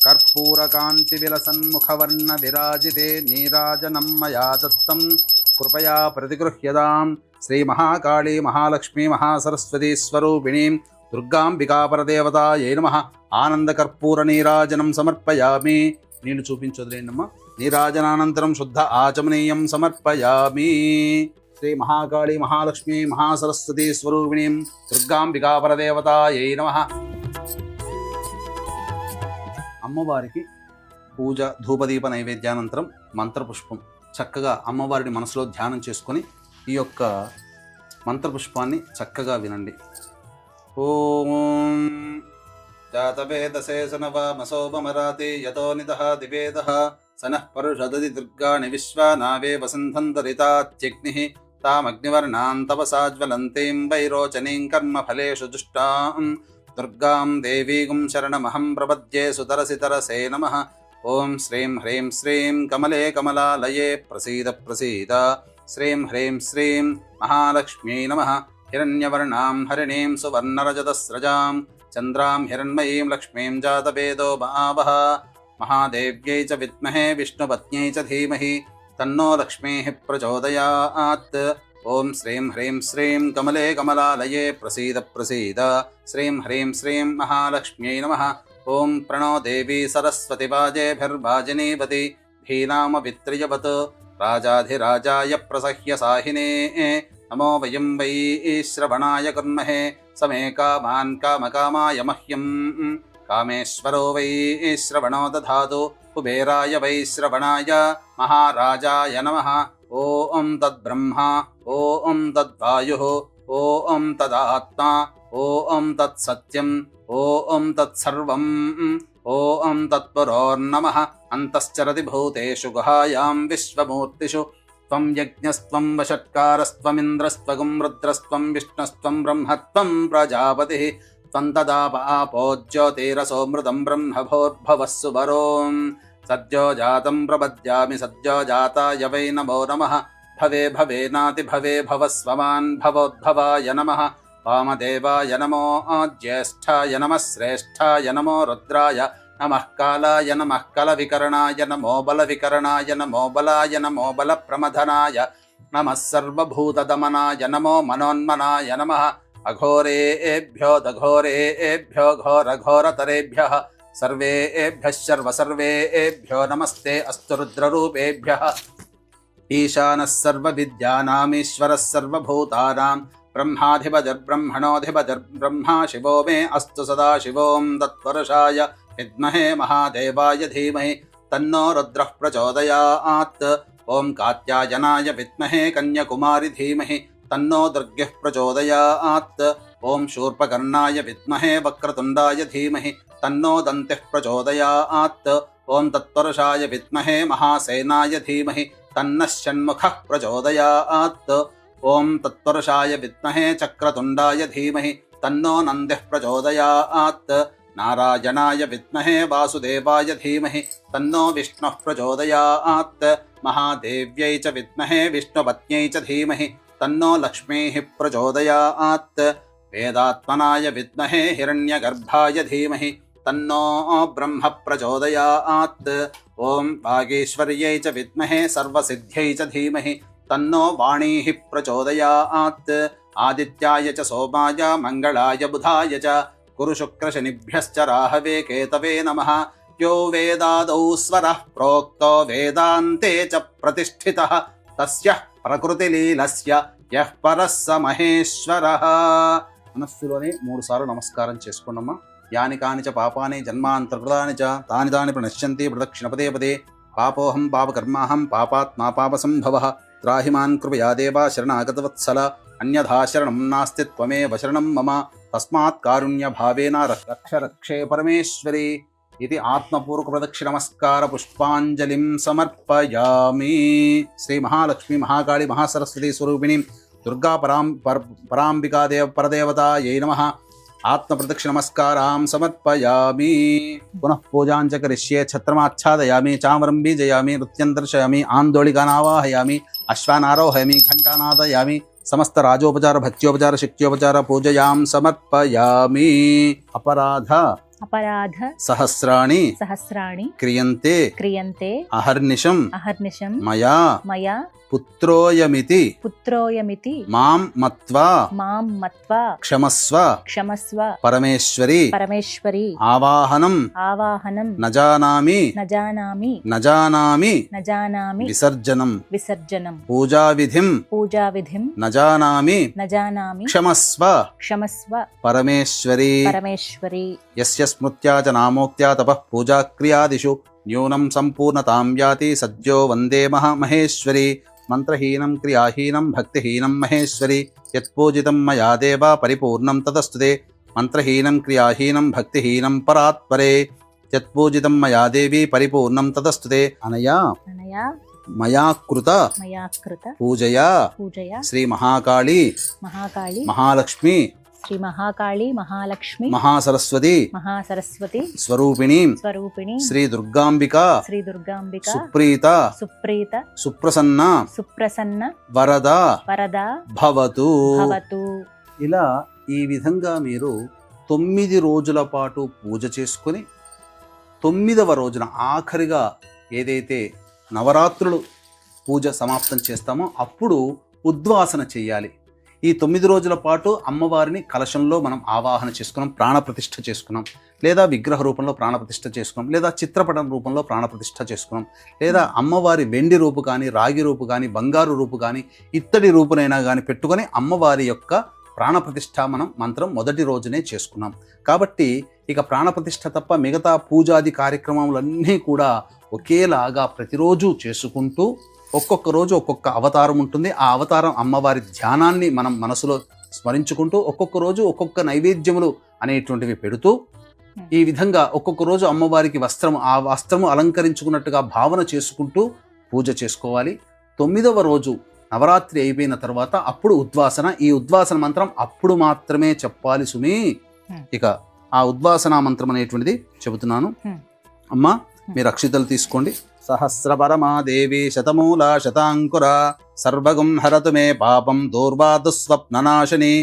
కర్పూరకాంతి విలసన్ముఖవర్ణ విరాజితే నీరాజనం మయా దత్తం కృపయా ప్రతిగృహ్యతాం. శ్రీ మహాకాళీ మహాలక్ష్మీ మహాసరస్వతీ స్వరూపిణీం దుర్గాంబికా పరదేవతాయై నమః. ఆనందకర్పూర నీరాజనం సమర్పయామి. నీళ్లు చూపించి వదిలేండమ్మా. నీరాజనానంతరం శుద్ధ ఆచమనీయం సమర్పయామి. శ్రీ మహాకాళీ మహాలక్ష్మీ మహాసరస్వతీ స్వరూపిణీం దుర్గాంబికా పరదేవతాయై నమః. అమ్మవారికి పూజ ధూపదీప నైవేద్యానంతరం మంత్రపుష్పం చక్కగా అమ్మవారిని మనసులో ధ్యానం చేసుకొని ఈ యొక్క మంత్రపుష్పాన్ని చక్కగా వినండి. ఓం జాతవేదశేషనవామసోపమరాతి యతో నిదః దివేదః సనః పరుషదది దుర్గాణి విశ్వానావే వసంతంతరితాత్యగ్నిః తామగ్నివర్ణాం తపసా జ్వలంతీం వైరోచనీం కర్మఫలేషు దుష్టాం దుర్గాం దేవీగుం శరణమహం ప్రపద్యే సుతరసి తరసే నమః. ఓం శ్రీం హ్రీం శ్రీం కమలే కమలాలయే ప్రసీద ప్రసీద. శ్రీం హ్రీం శ్రీం మహాలక్ష్మ్యై నమః. హిరణ్యవర్ణాం హరిణీం సువర్ణరజతస్రజాం చంద్రాం హిరణ్మయీం లక్ష్మీం జాతవేదో మహావహ. మహాదేవ్యై చ విద్మహే విష్ణుపత్న్యై చ ధీమహి తన్నో లక్ష్మీః ప్రచోదయాత్. ఓం శ్రీం హ్రీం శ్రీం కమలే కమలాలయే ప్రసీద ప్రసీద. శ్రీం హ్రీం శ్రీం మహాలక్ష్మ్యై నమః. ఓం ప్రణో దేవీ సరస్వతి వాజేభిర్వాజినీవతి ధీనామ విత్రియవత్ రాజాధిరాజాయ ప్రసహ్య సాహినే. నమో వయం వై శ్రవణాయ కుర్మహే సమే కామాన్ కామకామాయ మహ్యం. కామేశ్వరో వై శ్రవణో దధాతు కుబేరాయ వై శ్రవణాయ మహారాజాయ నమః. ఓం తద్బ్రహ్మ ఓం తద్వాయుః ఓం తదాత్మా ఓం తత్సత్యం ఓం తత్సర్వం ఓం తత్పురోర్నమః అంతశ్చరతి భూతేషు గుహాయాం విశ్వమూర్తిషు త్వం యజ్ఞస్త్వం వషట్కారస్త్వమింద్రస్త్వగుం రుద్రస్త్వం విష్ణుస్త్వం బ్రహ్మత్వం ప్రజాపతిః త్వం తదాపో జ్యోతిరసోమృతం బ్రహ్మభోర్భవః సువరోం సద్యో జాతం ప్రపద్యామి సద్యో జాతాయ వై నమో నమః భవే భవేనాతి భవే భవస్వమాన్ భవోద్భవాయ నమః వామదేవాయ నమో జ్యేష్ఠాయ నమః శ్రేష్ఠాయ నమో రుద్రాయ నమః కాలాయ నమః కలవికరణాయ నమో బలవికరణాయ నమో బలాయ నమో బలప్రమథనాయ నమః సర్వభూతదమనాయ నమో మనోన్మనాయ నమః అఘోరేభ్యో దఘోరేభ్యో ఘోరఘోరతరేభ్యః సర్వేభ్యః సర్వసర్వేభ్యో నమస్తే అస్తు రుద్రరూపేభ్యః ఈశానः సర్వవిద్యానామీశ్వరः సర్వభూతానాం బ్రహ్మాధిపతిర్బ్రహ్మణోధిపతిర్బ్రహ్మా శివో మే అస్తు సదాశివోం తత్పురుషాయ విద్మహే మహాదేవాయ ధీమహి తన్నో రుద్రః ప్రచోదయాత్ ఓం కాత్యాయనాయ విద్మహే కన్యాకుమారి ధీమహి తన్నో దుర్గః ప్రచోదయాత్ ఓం శూర్పకర్ణాయ విద్మహే వక్రతుండాయ ధీమహి తన్నో దంతిః ప్రచోదయాత్ ఓం తత్పురుషాయ విద్మహే మహాసేనాయ ధీమహి తన్నః షణ్ముఖః ప్రచోదయాత్ ఓం తత్పురుషాయ విద్మహే చక్రతుండాయ ధీమహి తన్నో నందిః ప్రచోదయాత్ నారాయణాయ విద్మహే వాసుదేవాయ ధీమహి తన్నో విష్ణుః ప్రచోదయాత్ మహాదేవ్యై చ విద్మహే విష్ణుపత్న్యై చ ధీమహి తన్నో లక్ష్మీః ప్రచోదయాత్ వేదాత్మనాయ విద్మహే హిరణ్యగర్భాయ ధీమహి తన్నో బ్రహ్మ ప్రచోదయాత్ ఓం వాగీశ్వర్యై చ విద్మహే సర్వసిద్ధ్యై చ ధీమహి తన్నో వాణీః ప్రచోదయాత్ ఆదిత్యాయ చ సోమాయ మంగళాయ బుధాయ చ గురు శుక్ర శనిభ్యశ్చ రాహవే కేతవే నమః యో వేదాదౌ స్వరః ప్రోక్తో వేదాంతే చ ప్రతిష్ఠితః తస్యః ప్రకృతిలీలస్య యః పరః స మహేశ్వరః. మనస్సులోనే 3 సార్లు నమస్కారం చేసుకోండమ్మా. యాని కాని చ పాపాని జన్మాంతర్కృతాని చ తాని తాని ప్రణశ్యంతి ప్రదక్షిణ పదే పదే. పాపోహం పాపకర్మాహం పాపాత్మా పాపసంభవః. త్రాహి మాన్ కృపయా దేవా శరణాగతవత్సల. అన్యథా శరణం నాస్తి త్వమేవ శరణం మమ. తస్మాత్ కారుణ్య భావేన రక్ష రక్షే పరమేశ్వరి. ఇది ఆత్మపూర్వక ప్రదక్షిణ నమస్కార పుష్పాంజలిం సమర్పయామి. శ్రీ మహాలక్ష్మి మహాకాళి మహాసరస్వతి స్వరూపిణి దుర్గా పరాంబికా పరదేవతాయై నమః. ఆత్మ ప్రదక్షిణ నమస్కారాం సమర్పయామి. పునః పూజాంచ కరిష్యే. ఛత్రమాచ్ఛాదయామి, చామరం బీజయామి, నృత్యం దర్శయామి, ఆందోళికానావాహయామి, అశ్వానారోహయామి, ఘంటానాదయామి. సమస్త రాజోపచార భక్త్యోపచార శక్త్యోపచార పూజయాం సమర్పయామి. అపరాధ సహస్రాణి క్రియంతే అహర్నిశం మయా పుత్రోయమితి మాం మత్వా క్షమస్వ పరమేశ్వరి. ఆవాహనం నజానామి విసర్జనం పూజావిధిం నజానామి క్షమస్వ పరమేశ్వరి. యస్య స్మృత్యా చ నామోక్త్యా తపః పూజాక్రియాదిషు న్యూనం సంపూర్ణతాం యాతి సద్యో వందే మహేశ్వరి. మంత్రహీనం క్రియాహీనం భక్తిహీనం మహేశ్వరి. యత్పూజితం మయా దేవా పరిపూర్ణం తదస్తుతే. మంత్రహీనం క్రియాహీనం భక్తిహీనం పరాత్పరే. యత్పూజితం మయా దేవి పరిపూర్ణం తదస్తుతే. అనయా మయా కృత పూజయా శ్రీ మహాకాళి మహాలక్ష్మి మహాసరస్వతి స్వరూపిణి శ్రీ దుర్గాంబిక సుప్రీత సుప్రసన్న వరద భవతు. ఇలా ఈ విధంగా మీరు 9 రోజుల పాటు పూజ చేసుకుని 9వ రోజున ఆఖరిగా ఏదైతే నవరాత్రులు పూజ సమాప్తం చేస్తామో అప్పుడు ఉద్వాసన చేయాలి. ఈ 9 రోజుల పాటు అమ్మవారిని కలశంలో మనం ఆవాహన చేసుకున్నాం, ప్రాణప్రతిష్ఠ చేసుకున్నాం, లేదా విగ్రహ రూపంలో ప్రాణప్రతిష్ఠ చేసుకున్నాం, లేదా చిత్రపటం రూపంలో ప్రాణప్రతిష్ఠ చేసుకున్నాం, లేదా అమ్మవారి వెండి రూపు కానీ, రాగి రూపు కానీ, బంగారు రూపు కానీ, ఇత్తడి రూపునైనా కానీ పెట్టుకొని అమ్మవారి యొక్క ప్రాణప్రతిష్ఠ మనం మంత్రం మొదటి రోజునే చేసుకున్నాం. కాబట్టి ఇక ప్రాణప్రతిష్ఠ తప్ప మిగతా పూజాది కార్యక్రమాలన్నీ కూడా ఒకేలాగా ప్రతిరోజు చేసుకుంటూ ఒక్కొక్క రోజు ఒక్కొక్క అవతారం ఉంటుంది. ఆ అవతారం అమ్మవారి ధ్యానాన్ని మనం మనసులో స్మరించుకుంటూ ఒక్కొక్క రోజు ఒక్కొక్క నైవేద్యములు అనేటువంటివి పెడుతూ ఈ విధంగా ఒక్కొక్క రోజు అమ్మవారికి ఆ వస్త్రము అలంకరించుకున్నట్టుగా భావన చేసుకుంటూ పూజ చేసుకోవాలి. 9వ రోజు నవరాత్రి అయిపోయిన తర్వాత అప్పుడు ఉద్వాసన. ఈ ఉద్వాసన మంత్రం అప్పుడు మాత్రమే చెప్పాలి సుమి. ఇక ఆ ఉద్వాసన మంత్రం అనేటువంటిది చెబుతున్నాను. అమ్మా మీరు అక్షితలు తీసుకోండి. సహస్రపరమా దేవి శతమూల శతాంకుర సర్వగం హరతు మే పాపం దూర్వాదుస్వప్ననాశిని.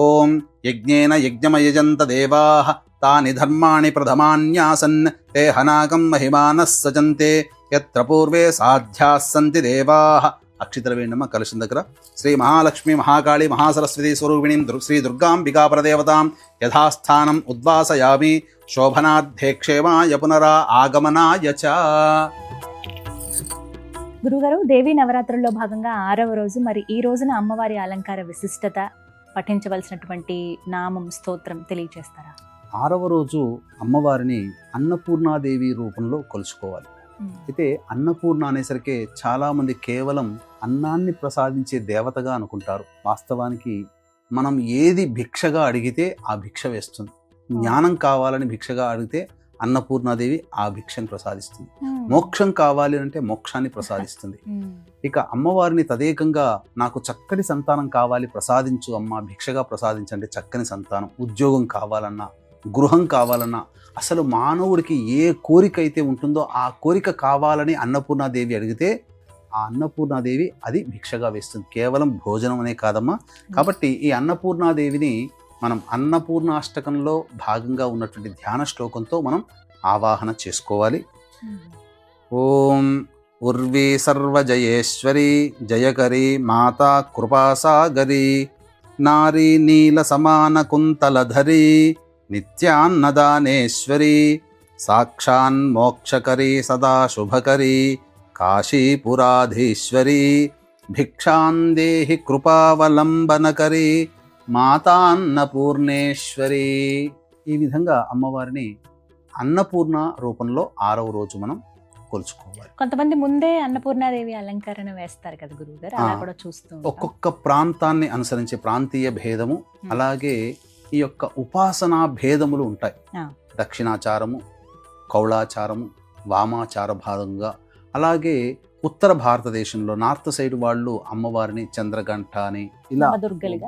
ఓం యజ్ఞేన యజ్ఞమయజంత దేవాః తాని ధర్మాణి ప్రథమాన్యాసన్ తే హనాగం మహిమానః సజంతే యత్ర పూర్వే సాధ్యాః సంతి దేవాః. అక్షితల వేణమ్మ కలశం దగ్గర. శ్రీ మహాలక్ష్మి మహాకాళి మహాసరస్వతి స్వరూపిణీం శ్రీ దుర్గాంబికా పరదేవతాం యథాస్థానం ఉద్వాసయామి శోభనార్థే క్షేమాయ పునరా ఆగమనాయ చ. గురుగారు, దేవీ నవరాత్రుల్లో భాగంగా 6వ రోజు, మరి ఈ రోజున అమ్మవారి అలంకార విశిష్టత, పఠించవలసినటువంటి నామం, స్తోత్రం తెలియజేస్తారా? 6వ రోజు అమ్మవారిని అన్నపూర్ణాదేవి రూపంలో కొలుచుకోవాలి. అయితే అన్నపూర్ణ అనేసరికి చాలా మంది కేవలం అన్నాన్ని ప్రసాదించే దేవతగా అనుకుంటారు. వాస్తవానికి మనం ఏది భిక్షగా అడిగితే ఆ భిక్ష వేస్తుంది. జ్ఞానం కావాలని భిక్షగా అడిగితే అన్నపూర్ణాదేవి ఆ భిక్షను ప్రసాదిస్తుంది. మోక్షం కావాలి అంటే మోక్షాన్ని ప్రసాదిస్తుంది. ఇక అమ్మవారిని తదేకంగా నాకు చక్కటి సంతానం కావాలి ప్రసాదించు అమ్మ, భిక్షగా ప్రసాదించండి. చక్కని సంతానం, ఉద్యోగం కావాలన్నా, గృహం కావాలన్నా, అసలు మానవుడికి ఏ కోరిక అయితే ఉంటుందో ఆ కోరిక కావాలని అన్నపూర్ణాదేవి అడిగితే ఆ అన్నపూర్ణాదేవి అది భిక్షగా వేస్తుంది. కేవలం భోజనం అనే కాదమ్మా. కాబట్టి ఈ అన్నపూర్ణాదేవిని మనం అన్నపూర్ణాష్టకంలో భాగంగా ఉన్నటువంటి ధ్యాన శ్లోకంతో మనం ఆవాహన చేసుకోవాలి. ఓం ఉర్వీ సర్వజయేశ్వరి జయకరి మాతా కృపాసాగరి నారీ నీల సమాన కుంతలధరి నిత్యాన్నదానేశ్వరి సాక్షాన్ మోక్షకరి సదా శుభకరి కాశీపురాధీశ్వరి భిక్షాందేహి కృపావలంబనకరి మాతాన్నపూర్ణేశ్వరి. ఈ విధంగా అమ్మవారిని అన్నపూర్ణ రూపంలో 6వ రోజు మనం కొలుచుకోవాలి. కొంతమంది ముందే అన్నపూర్ణాదేవి అలంకరణ వేస్తారు కదా గురువుగారు, అలా కూడా చూస్తూ ఒక్కొక్క ప్రాంతాన్ని అనుసరించి ప్రాంతీయ భేదము, అలాగే ఈ యొక్క ఉపాసనా భేదములు ఉంటాయి. దక్షిణాచారము, కౌళాచారము, వామాచార భాగంగా, అలాగే ఉత్తర భారతదేశంలో నార్త్ సైడ్ వాళ్ళు అమ్మవారిని చంద్రగంట అని, ఇలా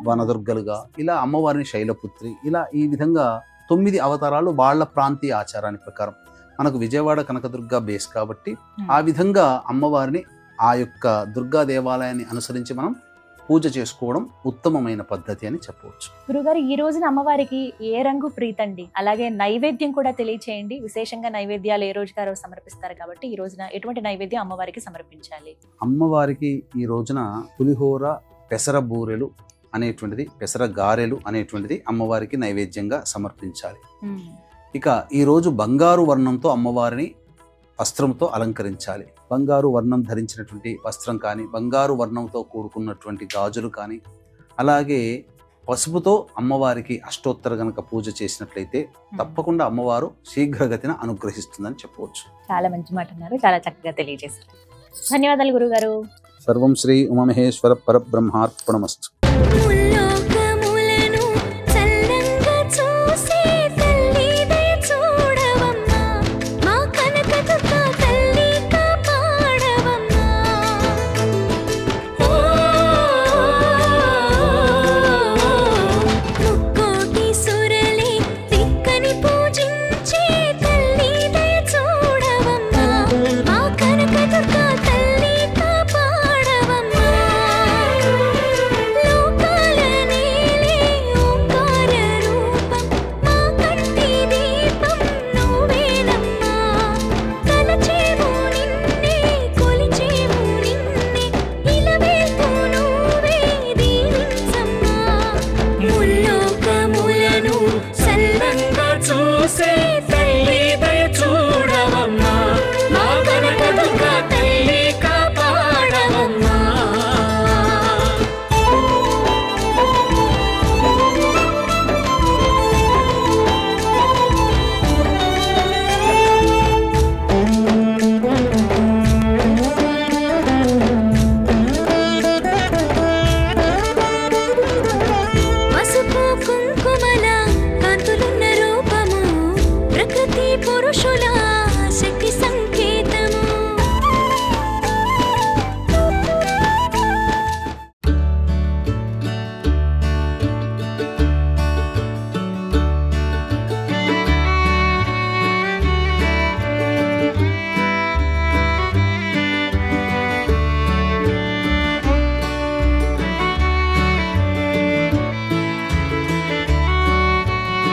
వనదుర్గలుగా, ఇలా అమ్మవారిని శైలపుత్రి, ఇలా ఈ విధంగా 9 అవతారాలు వాళ్ళ ప్రాంతీయ ఆచారాన్ని ప్రకారం. మనకు విజయవాడ కనకదుర్గ బేస్ కాబట్టి ఆ విధంగా అమ్మవారిని ఆ యొక్క దుర్గా దేవాలయాన్ని అనుసరించి మనం పూజ చేసుకోవడం ఉత్తమమైన పద్ధతి అని చెప్పవచ్చు. గురుగారు, ఈ రోజున అమ్మవారికి ఏ రంగు ప్రీతండి, అలాగే నైవేద్యం కూడా తెలియచేయండి. విశేషంగా నైవేద్యాలు ఏ రోజుగా రోజు సమర్పిస్తారు కాబట్టి ఈ రోజున ఎటువంటి నైవేద్యం అమ్మవారికి సమర్పించాలి? అమ్మవారికి ఈ రోజున పులిహోర, పెసర బూరెలు అనేటువంటిది, పెసర గారెలు అనేటువంటిది అమ్మవారికి నైవేద్యంగా సమర్పించాలి. ఇక ఈ రోజు బంగారు వర్ణంతో అమ్మవారిని వస్త్రంతో అలంకరించాలి. బంగారు వర్ణం ధరించినటువంటి వస్త్రం కానీ, బంగారు వర్ణంతో కూడుకున్నటువంటి గాజులు కానీ, అలాగే పసుపుతో అమ్మవారికి అష్టోత్తర గనక పూజ చేసినట్లయితే తప్పకుండా అమ్మవారు శీఘ్రగతిన అనుగ్రహిస్తుందని చెప్పవచ్చు. చాలా మంచి మాట అన్నారు, చాలా చక్కగా తెలియజేశారు. ధన్యవాదాలు గురుగారు. సర్వం శ్రీ ఉమామహేశ్వర పరబ్రహ్మార్పణమస్తు.